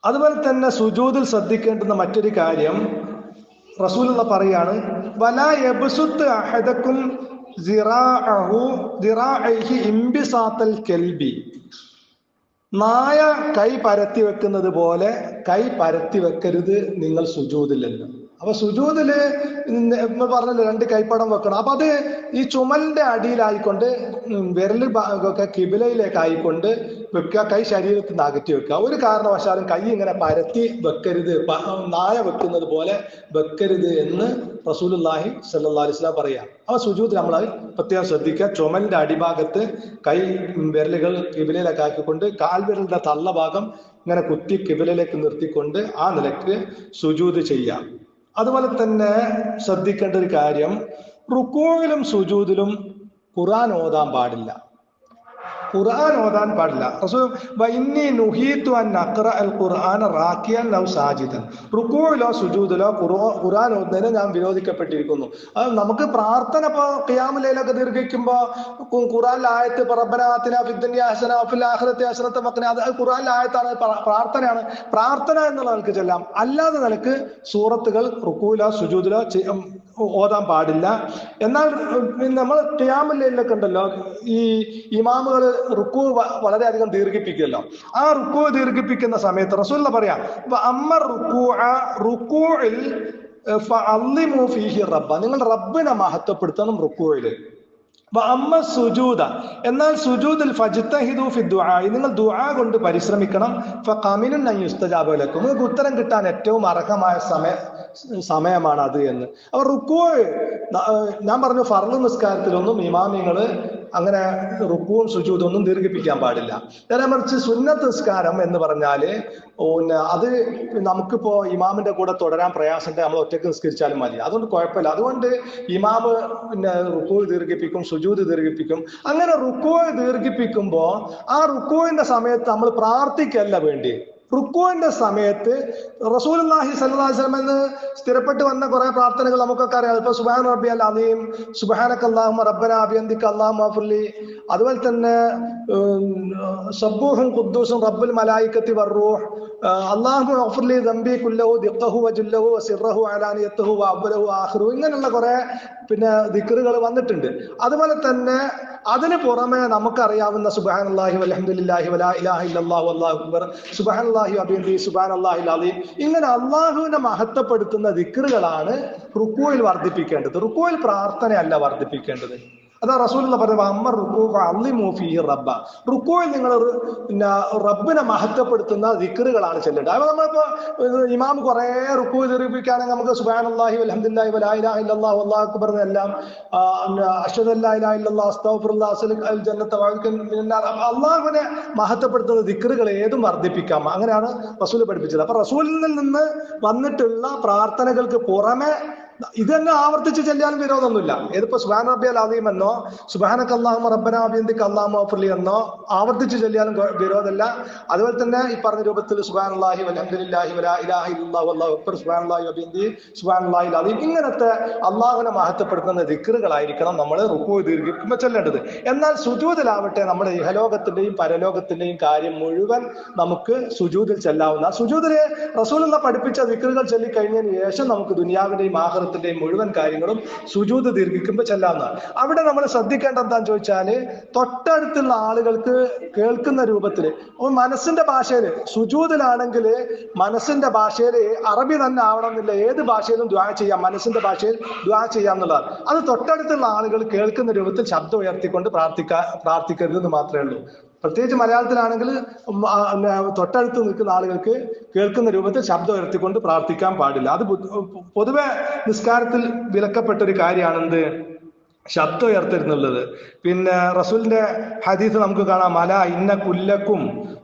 അതുപോലെ തന്നെ സുജൂദിൽ ശ്രദ്ധിക്കേണ്ടുന്ന മറ്റൊരു കാര്യം റസൂലുള്ള പറയാണ്, വലാ യബ്സുത്ത് അഹദക്കും ദിറാഅഹി ഇംബിസാത്തൽ കൽബി. നായ കൈ പരത്തി വെക്കുന്നത് പോലെ കൈ പരത്തി വെക്കരുത് നിങ്ങൾ സുജൂദിലെന്ന്. അപ്പൊ സുജൂദില് പറഞ്ഞല്ലോ 2 കൈപ്പടം വെക്കണം. അപ്പൊ അത് ഈ ചുമലിന്റെ അടിയിലായിക്കൊണ്ട് വിരൽ ഭാഗമൊക്കെ കിബിലയിലേക്ക് ആയിക്കൊണ്ട് വെക്കുക, കൈ ശരീരത്തിൽ നിന്ന് അകറ്റി വെക്കുക. ഒരു കാരണവശാലും കൈ ഇങ്ങനെ പരത്തി വെക്കരുത്, നായ വെക്കുന്നത് പോലെ വെക്കരുത് എന്ന് റസൂലുള്ളാഹി സ്വല്ലല്ലാഹു അലൈഹി വസല്ലം പറയാം. അപ്പൊ സുജൂദ് നമ്മൾ പ്രത്യേകം ശ്രദ്ധിക്കുക. ചുമലിന്റെ അടിഭാഗത്ത് കൈ വിരലുകൾ കിബിലയിലേക്ക് ആക്കിക്കൊണ്ട് കാൽവിരലിന്റെ തള്ളഭാഗം ഇങ്ങനെ കുത്തി കിബിലയിലേക്ക് നിർത്തിക്കൊണ്ട് ആ നിലക്ക് സുജൂദ് ചെയ്യാം. അതുപോലെ തന്നെ ശ്രദ്ധിക്കേണ്ട ഒരു കാര്യം, റുക്കൂയിലും സുജൂദിലും ഖുർആൻ ഓതാൻ പാടില്ല. ഖുർആൻ ഓതാൻ പാടില്ല. റുക്കൂയിലോ സുജൂദിലോ ഖുർആൻ ഓതുന്നതിന് ഞാൻ വിരോധിക്കപ്പെട്ടിരിക്കുന്നു. അത് നമുക്ക് പ്രാർത്ഥന ഇപ്പൊ ഖിയാമുൽ ലൈലൊക്കെ ദീർഘിക്കുമ്പോ ഖുർആനിലെ ആയത്ത് റബ്ബനാ ആതിനാ ഫിദ്ദുനിയാ ഹസന വഫിൽ ആഖിറതി ഹസനത വഖിനാ, അത് ഖുർആനിലെ ആയത്താണ്, പ്രാർത്ഥനയാണ്. പ്രാർത്ഥന എന്നുള്ള നിലക്ക് ചെല്ലാം. അല്ലാതെ നിലക്ക് സൂറത്തുകൾ റുക്കൂയിലോ സുജൂദിലോ ഓതാൻ പാടില്ല. എന്നാൽ നമ്മൾ ഖിയാമുൽ ലൈലൊക്കെ ഉണ്ടല്ലോ, ഈ ഇമാമുകൾ റുക്കൂ വളരെയധികം ദീർഘിപ്പിക്കുമല്ലോ. ആ റുക്കൂ ദീർഘിപ്പിക്കുന്ന സമയത്ത് റസൂലുള്ളാഹി പറയാ, റുക്കൂഇൽ ഫഅള്ളിമു ഫീഹി റബ്ബ, നിങ്ങൾ റബ്ബിനെ മഹത്വപ്പെടുത്തണം റുക്കൂഇല്. അമ്മ സുജൂദ, എന്നാൽ സുജൂദിൽ ഫജ്തഹിദു ഫി ദുആ, നിങ്ങൾ ദുആ കൊണ്ട് പരിശ്രമിക്കണം. ഫഖമിനുൻ അൻ യുസ്തജാബ ലക്കും, നിങ്ങൾക്ക് ഉത്തരം കിട്ടാൻ ഏറ്റവും അർഹമായ സമയമാണ് അത് എന്ന്. അപ്പൊ റുക്കൂ, ഞാൻ പറഞ്ഞു ഫർള് നിസ്കാരത്തിലൊന്നും ഇമാമിങ്ങള് അങ്ങനെ റുക്കുവും സുജൂദും ഒന്നും ദീർഘിപ്പിക്കാൻ പാടില്ല. നേരെ മറിച്ച് സുന്നത്ത് നിസ്കാരം എന്ന് പറഞ്ഞാല് അത് നമുക്കിപ്പോ ഇമാമിന്റെ കൂടെ തുടരാൻ പ്രയാസമുണ്ട്, നമ്മൾ ഒറ്റയ്ക്ക് നിസ്കരിച്ചാലും മതി, അതുകൊണ്ട് കുഴപ്പമില്ല. അതുകൊണ്ട് ഇമാമ് പിന്നെ റുക്കൂ ദീർഘിപ്പിക്കും, സുജൂദ് ദീർഘിപ്പിക്കും. അങ്ങനെ റുക്കൂ ദീർഘിപ്പിക്കുമ്പോ ആ റുക്കൂവിന്റെ സമയത്ത് നമ്മൾ പ്രാർത്ഥിക്കല്ല വേണ്ടി. റുക്കൂവിന്റെ സമയത്ത് റസൂലുള്ളാഹി സ്വല്ലല്ലാഹു അലൈഹി വസല്ലം എന്ന് സ്ഥിരപ്പെട്ട് വന്ന കുറെ പ്രാർത്ഥനകൾ നമുക്കൊക്കെ അറിയാം. ഇപ്പൊ സുബ്ഹാന റബ്ബിയൽ അലീം, സുബ്ഹാനകല്ലാഹുമ്മ റബ്ബനാ ബിഹംദിക അല്ലാഹുമ്മ ഗഫിർലി, അതുപോലെ തന്നെ സബ്ബൂഹുൻ ഖുദ്ദൂസുൻ റബ്ബുൽ മലായികത്തി വറൂഹ്, അല്ലാഹുമ്മ ഗഫിർലി ദംബി കുല്ലഹു ദിഖ്ഖഹു വജല്ലഹു വസിർറഹു അലാനിയതഹു വഅവ്വലഹു ആഖിറഹു, ഇങ്ങനെയുള്ള കുറെ പിന്നെ ദിക്റുകൾ വന്നിട്ടുണ്ട്. അതുപോലെ തന്നെ അതിന് പുറമെ നമുക്കറിയാവുന്ന സുബ്ഹാനല്ലാഹി വൽഹംദുലില്ലാഹി വലാ ഇലാഹ ഇല്ലല്ലാഹു വല്ലാഹു അക്ബർ, സുബ്ഹാനല്ലാഹി വബിഹംദിഹി സുബ്ഹാനല്ലാഹിൽ അലീം, ഇങ്ങനെ അള്ളാഹുവിനെ മഹത്വപ്പെടുത്തുന്ന ദിക്റുകളാണ് റുക്കൂയിൽ വർദ്ധിപ്പിക്കേണ്ടത്. റുക്കൂയിൽ പ്രാർത്ഥനയല്ല വർദ്ധിപ്പിക്കേണ്ടത്. അതാ റസൂലുള്ള പറഞ്ഞത്, അമ്മ റുക്കൂ ഫഅള്ളിമു ഫീഹി റബ്ബ, റുക്കൂയിൽ നിങ്ങൾ റബ്ബിനെ മഹത്വപ്പെടുത്തുന്ന ദിക്റുകളാണ് ചെല്ലേണ്ടത്. അപ്പൊ നമ്മളിപ്പോ ഇമാം കുറെ റുക്കൂ ദീർഘിപ്പിക്കുകയാണെങ്കിൽ നമുക്ക് സുബ്ഹാനല്ലാഹി വൽഹംദുലില്ലാഹി വലാ ഇലാഹ ഇല്ലല്ലാഹു വല്ലാഹു അക്ബർ എല്ലാം, അശ്ഹദു അല്ലാ ഇലാഹ ഇല്ലല്ലാഹ് അസ്തഗ്ഫിറുല്ലാഹ് അസ്അലുൽ ജന്നത വഅഊദു മിനന്നാർ, അള്ളാഹുവിനെ മഹത്വപ്പെടുത്തുന്ന ദിക്റുകൾ ഏതും വർദ്ധിപ്പിക്കാം. അങ്ങനെയാണ് റസൂൽ പഠിപ്പിച്ചത്. അപ്പൊ റസൂലിൽ നിന്ന് വന്നിട്ടുള്ള പ്രാർത്ഥനകൾക്ക് പുറമെ ഇത് തന്നെ ആവർത്തിച്ച് ചെല്ലാൻ വിരോധമൊന്നുമില്ല. ഇതിപ്പോ സുബ്ഹാന റബ്ബിയൽ അസീം എന്നോ സുബ്ഹാനക അല്ലാഹുമ്മ റബ്ബനാ വബിഹംദിക അല്ലാഹുമ്മ ഗ്ഫിർലി എന്നോ ആവർത്തിച്ച് ചെല്ലാനും വിരോധമില്ല. അതുപോലെ തന്നെ ഈ പറഞ്ഞ രൂപത്തിൽ സുബ്ഹാനല്ലാഹി വൽഹംദുലില്ലാഹി വലാ ഇലാഹ ഇല്ലല്ലാഹു വല്ലാഹു അക്ബർ സുബ്ഹാനല്ലാഹി വബിഹംദിഹി സുബ്ഹാനല്ലാഹിൽ അസീം ഇങ്ങനത്തെ അള്ളാഹുവിനെ മഹത്വപ്പെടുത്തുന്ന ദിക്റുകളായിരിക്കണം നമ്മൾ റുക്കൂ ദീർഘിക്കുമ്പോൾ ചെല്ലേണ്ടത്. എന്നാൽ സുജൂദിലാവട്ടെ നമ്മുടെ ഇഹലോകത്തിന്റെയും പരലോകത്തിന്റെയും കാര്യം മുഴുവൻ നമുക്ക് സുജൂദിൽ ചെല്ലാവുന്ന, സുജൂദില് റസൂലുള്ള പഠിപ്പിച്ച ദിക്റുകൾ ചൊല്ലിക്കഴിഞ്ഞതിന് ശേഷം നമുക്ക് ദുനിയാവിന്റെയും ആഖിറത്തിന്റെയും മുഴുവൻ കാര്യങ്ങളും സുജൂദ് ദീർഘിക്കുമ്പോൾ ചെല്ലാവുന്നതാണ്. അവിടെ നമ്മൾ ശ്രദ്ധിക്കേണ്ട എന്താന്ന് ചോദിച്ചാല് തൊട്ടടുത്തുള്ള ആളുകൾക്ക് കേൾക്കുന്ന രൂപത്തില് മനസ്സിന്റെ ഭാഷയിൽ സുജൂദിലാണെങ്കിൽ മനസ്സിന്റെ ഭാഷയിൽ അറബി തന്നെ ആവണമെന്നില്ല, ഏത് ഭാഷയിലും ദുആ ചെയ്യാം, മനസ്സിന്റെ ഭാഷയിൽ ദുആ ചെയ്യാം എന്നുള്ളതാണ്. അത് തൊട്ടടുത്തുള്ള ആളുകൾ കേൾക്കുന്ന രൂപത്തിൽ ശബ്ദം ഉയർത്തിക്കൊണ്ട് പ്രാർത്ഥിക്കരുതെന്ന് മാത്രമേ ഉള്ളൂ. പ്രത്യേകിച്ച് മലയാളത്തിലാണെങ്കിൽ തൊട്ടടുത്ത് നിൽക്കുന്ന ആളുകൾക്ക് കേൾക്കുന്ന രൂപത്തിൽ ശബ്ദം ഉയർത്തിക്കൊണ്ട് പ്രാർത്ഥിക്കാൻ പാടില്ല. അത് പൊതുവെ നിസ്കാരത്തിൽ വിലക്കപ്പെട്ട ഒരു കാര്യമാണെന്ത്, ശബ്ദം ഉയർത്തരുന്നുള്ളത്. പിന്നെ റസൂലിന്റെ ഹദീസ് നമുക്ക് കാണാം, മല ഇന്ന കുല്ലക്കും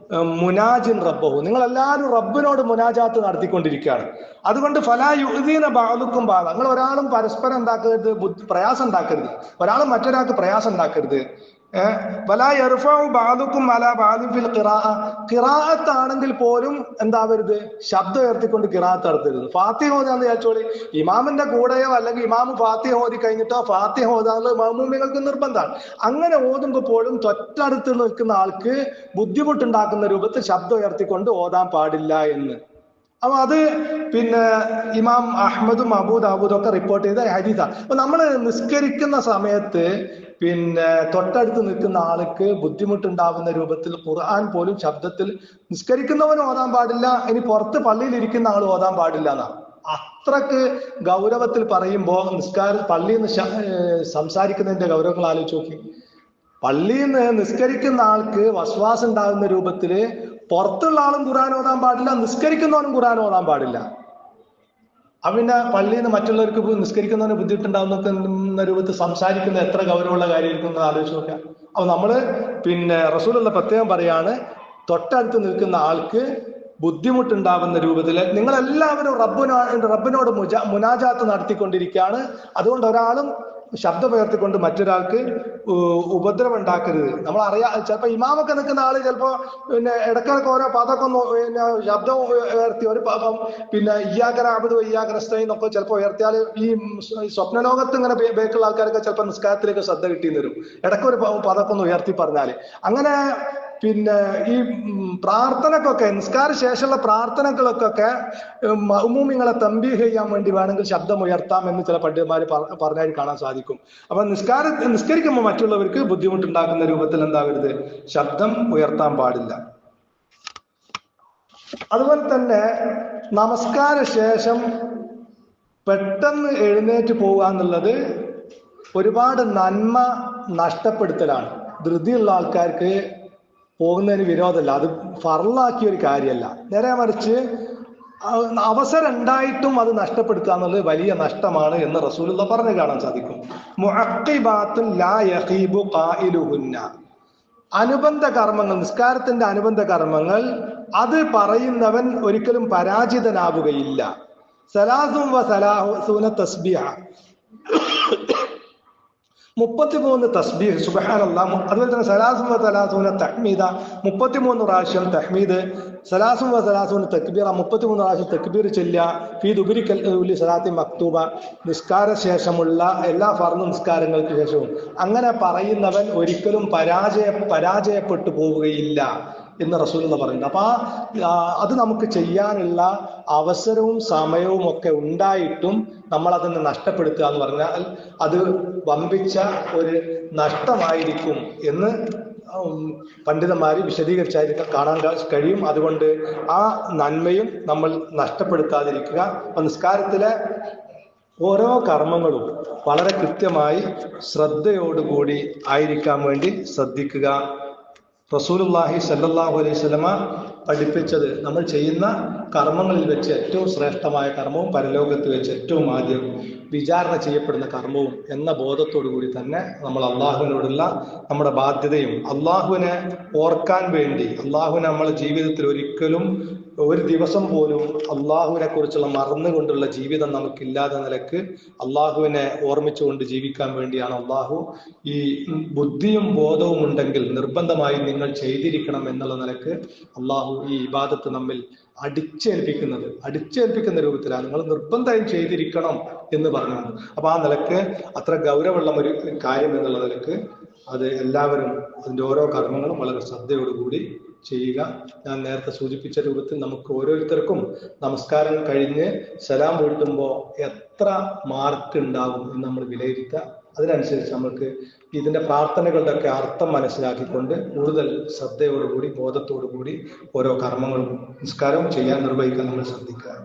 മുനാജിൻ റബ്ബഹു, നിങ്ങൾ എല്ലാവരും റബ്ബിനോട് മുനാജാത്ത് നടത്തിക്കൊണ്ടിരിക്കുകയാണ്. അതുകൊണ്ട് ഫലാ യുഅ്ദീന ബഅദുക്കും ബഅദ, നിങ്ങൾ ഒരാളും പരസ്പരം എന്താക്കരുത്, പ്രയാസം ഉണ്ടാക്കരുത്, ഒരാളും മറ്റൊരാൾക്ക് പ്രയാസം ഉണ്ടാക്കരുത്. വലാ യർഫഉ ബഅദുക്കും അലാ ബഅദിൻ ഫിൽ ഖിറാഅ, ഖിറാഅത്ത് ആണെങ്കിൽ പോലും എന്താവരുത്, ശബ്ദം ഉയർത്തിക്കൊണ്ട് ഖിറാഅത്ത് നടത്തരുത്. ഫാത്തിഹ ഓതാന്ന് വിചാരിച്ചോളി, ഇമാമിന്റെ കൂടെയോ അല്ലെങ്കിൽ ഇമാമ് ഫാത്തിഹ ഓതി കഴിഞ്ഞിട്ടോ ഫാത്തിഹ ഓതാന്നുള്ളത് മഅ്മൂമിങ്ങൾക്ക് നിർബന്ധമാണ്. അങ്ങനെ ഓതുമ്പോൾ പോലും തൊട്ടടുത്ത് നിൽക്കുന്ന ആൾക്ക് ബുദ്ധിമുട്ടുണ്ടാക്കുന്ന രൂപത്തിൽ ശബ്ദം ഉയർത്തിക്കൊണ്ട് ഓതാൻ പാടില്ല എന്ന്. അപ്പൊ അത് പിന്നെ ഇമാം അഹ്മദും അബൂ ദാവൂദും ഒക്കെ റിപ്പോർട്ട് ചെയ്ത ഹദീസാണ്. അപ്പൊ നമ്മൾ നിസ്കരിക്കുന്ന സമയത്ത് പിന്നെ തൊട്ടടുത്ത് നിൽക്കുന്ന ആൾക്ക് ബുദ്ധിമുട്ടുണ്ടാവുന്ന രൂപത്തിൽ ഖുർആൻ പോലും ശബ്ദത്തിൽ നിസ്കരിക്കുന്നവൻ ഓതാൻ പാടില്ല, ഇനി പുറത്ത് പള്ളിയിൽ ഇരിക്കുന്ന ആൾ ഓതാൻ പാടില്ല എന്നാണ്. അത്രക്ക് ഗൗരവത്തിൽ പറയുമ്പോൾ പള്ളിയിൽ നിന്ന് സംസാരിക്കുന്നതിന്റെ ഗൗരവങ്ങൾ ആലോചിച്ച് നോക്കി. പള്ളിയിൽ നിന്ന് നിസ്കരിക്കുന്ന ആൾക്ക് വസ്വാസം ഉണ്ടാകുന്ന രൂപത്തില് പുറത്തുള്ള ആളും ഖുർആൻ ഓതാൻ പാടില്ല, നിസ്കരിക്കുന്നവനും ഖുർആൻ ഓതാൻ പാടില്ല. പിന്നെ പള്ളിയിൽ നിന്ന് മറ്റുള്ളവർക്ക് നിസ്കരിക്കുന്നവന് ബുദ്ധിമുട്ടുണ്ടാവുന്ന രൂപത്തിൽ സംസാരിക്കുന്ന എത്ര ഗൗരവമുള്ള കാര്യമായിരിക്കും എന്ന് ആലോചിച്ച് നോക്കാം. അപ്പൊ നമ്മള് പിന്നെ റസൂലുള്ള പ്രത്യേകം പറയാണ്, തൊട്ടടുത്ത് നിൽക്കുന്ന ആൾക്ക് ബുദ്ധിമുട്ടുണ്ടാവുന്ന രൂപത്തിൽ നിങ്ങളെല്ലാവരും റബ്ബിനോട് മുനാജാത്ത് നടത്തിക്കൊണ്ടിരിക്കുകയാണ്. അതുകൊണ്ട് ഒരാളും ശബ്ദമുയർത്തിക്കൊണ്ട് മറ്റൊരാൾക്ക് ഉപദ്രവം ഉണ്ടാക്കരുത്. നമ്മൾ ചിലപ്പോ ഇമാമൊക്കെ നിൽക്കുന്ന ആള് ചിലപ്പോ പിന്നെ ഇടക്കിടക്ക് ഓരോ പദമൊക്കെ ഒന്ന് പിന്നെ ശബ്ദം ഉയർത്തി ഒരു പദം പിന്നെ ഇയ്യാക നഅ്ബുദു ഇയ്യാക നസ്തഈൻ എന്നൊക്കെ ചിലപ്പോ ഉയർത്തിയാൽ ഈ സ്വപ്നലോകത്ത് ഇങ്ങനെ ബേക്കുള്ള ആൾക്കാരൊക്കെ ചിലപ്പോ നിസ്കാരത്തിലേക്ക് ശ്രദ്ധ കിട്ടിയെന്ന് വരും. ഇടയ്ക്ക് ഒരു പദമൊക്കെ ഒന്ന് ഉയർത്തി പറഞ്ഞാല്. അങ്ങനെ പിന്നെ ഈ പ്രാർത്ഥനക്കൊക്കെ നിസ്കാര ശേഷമുള്ള പ്രാർത്ഥനകൾക്കൊക്കെ മഅ്മൂമിങ്ങളെ തംബീഹ് ചെയ്യാൻ വേണ്ടി വേണമെങ്കിൽ ശബ്ദം ഉയർത്താം എന്ന് ചില പണ്ഡിതന്മാർ പറഞ്ഞാൽ കാണാൻ സാധിക്കും. അപ്പൊ നിസ്കരിക്കുമ്പോൾ മറ്റുള്ളവർക്ക് ബുദ്ധിമുട്ടുണ്ടാക്കുന്ന രൂപത്തിൽ എന്താവരുത്, ശബ്ദം ഉയർത്താൻ പാടില്ല. അതുപോലെ തന്നെ നമസ്കാര ശേഷം പെട്ടെന്ന് എഴുന്നേറ്റ് പോവുക എന്നുള്ളത് ഒരുപാട് നന്മ നഷ്ടപ്പെടുത്തലാണ്. ധൃതിയുള്ള ആൾക്കാർക്ക് പോകുന്നതിന് വിരോധമല്ല, അത് ഫർളാക്കിയ ഒരു കാര്യമല്ല. നേരെ മറിച്ച് അവസരം ഉണ്ടായിട്ടും അത് നഷ്ടപ്പെടുത്തുക എന്നുള്ളത് വലിയ നഷ്ടമാണ് എന്ന് റസൂലുള്ള പറഞ്ഞു കാണാൻ സാധിക്കും. മുഅഖിബാത്തുൻ ലാ യഖീബു ഖായിലുഹുന്ന, അനുബന്ധ കർമ്മങ്ങൾ, നിസ്കാരത്തിന്റെ അനുബന്ധ കർമ്മങ്ങൾ അത് പറയുന്നവൻ ഒരിക്കലും പരാജിതനാവുകയില്ല. സലാസും വ സലാസൂന തസ്ബീഹ, 33 തസ്ബീഹ് സുബ്ഹാനല്ലാഹ്. അതുപോലെ തന്നെ സലാസും വ സലാസൂന തഹ്മീദ, 33 പ്രാവശ്യം തഹ്മീദ്, സലാസും വ സലാസൂന തക്ബീറ, 33 പ്രാവശ്യം തക്ബീർ ചൊല്ലുക. ഫീ ദുബുരി കുല്ലി സലാത്തി മക്തൂബ, നിസ്കാര ശേഷമുള്ള എല്ലാ ഫർദ് നിസ്കാരങ്ങൾക്ക് ശേഷവും. അങ്ങനെ പറയുന്നവൻ ഒരിക്കലും പരാജയപ്പെട്ടു പോവുകയില്ല എന്ന് റസൂലുള്ള പറയുന്നത്. അപ്പൊ അത് നമുക്ക് ചെയ്യാനുള്ള അവസരവും സമയവും ഒക്കെ ഉണ്ടായിട്ടും നമ്മൾ അതിനെ നഷ്ടപ്പെടുത്തുക എന്ന് പറഞ്ഞാൽ അത് വമ്പിച്ച ഒരു നഷ്ടമായിരിക്കും എന്ന് പണ്ഡിതന്മാര് വിശദീകരിച്ചായിരിക്കും കാണാൻ കഴിയും. അതുകൊണ്ട് ആ നന്മയും നമ്മൾ നഷ്ടപ്പെടുത്താതിരിക്കുക. അപ്പൊ നിസ്കാരത്തിലെ ഓരോ കർമ്മങ്ങളും വളരെ കൃത്യമായി ശ്രദ്ധയോടുകൂടി ആയിരിക്കാൻ വേണ്ടി ശ്രദ്ധിക്കുക. റസൂലുള്ളാഹി സ്വല്ലല്ലാഹു അലൈഹി വസല്ലമ പഠിപ്പിച്ചത് നമ്മൾ ചെയ്യുന്ന കർമ്മങ്ങളിൽ വെച്ച് ഏറ്റവും ശ്രേഷ്ഠമായ കർമ്മവും പരലോകത്ത് വെച്ച് ഏറ്റവും ആദ്യം വിചാരണ ചെയ്യപ്പെടുന്ന കർമ്മവും എന്ന ബോധത്തോടു കൂടി തന്നെ നമ്മൾ അള്ളാഹുവിനോടുള്ള നമ്മുടെ ബാധ്യതയും അള്ളാഹുവിനെ ഓർക്കാൻ വേണ്ടി അള്ളാഹുവിനെ നമ്മളെ ജീവിതത്തിൽ ഒരിക്കലും ഒരു ദിവസം പോലും അള്ളാഹുവിനെ കുറിച്ചുള്ള മറന്നുകൊണ്ടുള്ള ജീവിതം നമുക്കില്ലാതെ നിലക്ക് അള്ളാഹുവിനെ ഓർമ്മിച്ചുകൊണ്ട് ജീവിക്കാൻ വേണ്ടിയാണ് അള്ളാഹു ഈ ബുദ്ധിയും ബോധവും ഉണ്ടെങ്കിൽ നിർബന്ധമായും നിങ്ങൾ ചെയ്തിരിക്കണം എന്നുള്ള നിലക്ക് അള്ളാഹു ഈ ഇബാദത്ത് നമ്മിൽ അടിച്ചേൽപ്പിക്കുന്ന രൂപത്തിലാണ് നിങ്ങൾ നിർബന്ധമായും ചെയ്തിരിക്കണം എന്ന് പറഞ്ഞുകൊണ്ട്. അപ്പൊ ആ നിലക്ക് അത്ര ഗൗരവമുള്ള ഒരു കാര്യം എന്നുള്ള നിലക്ക് അത് എല്ലാവരും അതിന്റെ ഓരോ കർമ്മങ്ങളും വളരെ ശ്രദ്ധയോടുകൂടി ചെയ്യുക. ഞാൻ നേരത്തെ സൂചിപ്പിച്ച രൂപത്തിൽ നമുക്ക് ഓരോരുത്തർക്കും നമസ്കാരം കഴിഞ്ഞ് സലാം വീട്ടുമ്പോൾ എത്ര മാർക്ക് ഉണ്ടാകും എന്ന് നമ്മൾ വിലയിരുത്തുക. അതിനനുസരിച്ച് നമുക്ക് ഇതിന്റെ പ്രാർത്ഥനകളുടെ ഒക്കെ അർത്ഥം മനസ്സിലാക്കിക്കൊണ്ട് കൂടുതൽ ശ്രദ്ധയോടുകൂടി ബോധത്തോടുകൂടി ഓരോ കർമ്മങ്ങളും നിസ്കാരവും ചെയ്യാൻ നിർവഹിക്കാൻ നമ്മൾ ശ്രദ്ധിക്കുക.